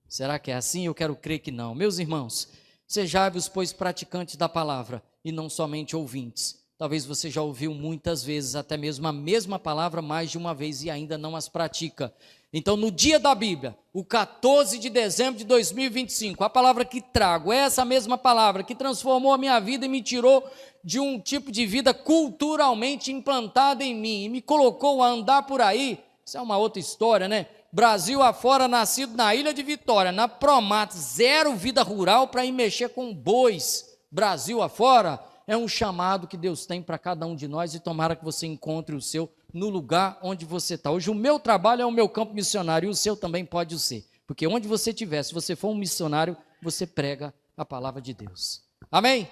Será que é assim? Eu quero crer que não. Meus irmãos, sejai-vos, pois, praticantes da palavra e não somente ouvintes. Talvez você já ouviu muitas vezes, até mesmo a mesma palavra mais de uma vez e ainda não as pratica. Então, no dia da Bíblia, o 14 de dezembro de 2025, a palavra que trago é essa mesma palavra que transformou a minha vida e me tirou de um tipo de vida culturalmente implantada em mim e me colocou a andar por aí. Isso é uma outra história, né? Brasil afora, nascido na Ilha de Vitória, na Promat, zero vida rural para ir mexer com bois. Brasil afora é um chamado que Deus tem para cada um de nós, e tomara que você encontre o seu no lugar onde você está. Hoje o meu trabalho é o meu campo missionário, e o seu também pode ser, porque onde você estiver, se você for um missionário, você prega a palavra de Deus. Amém?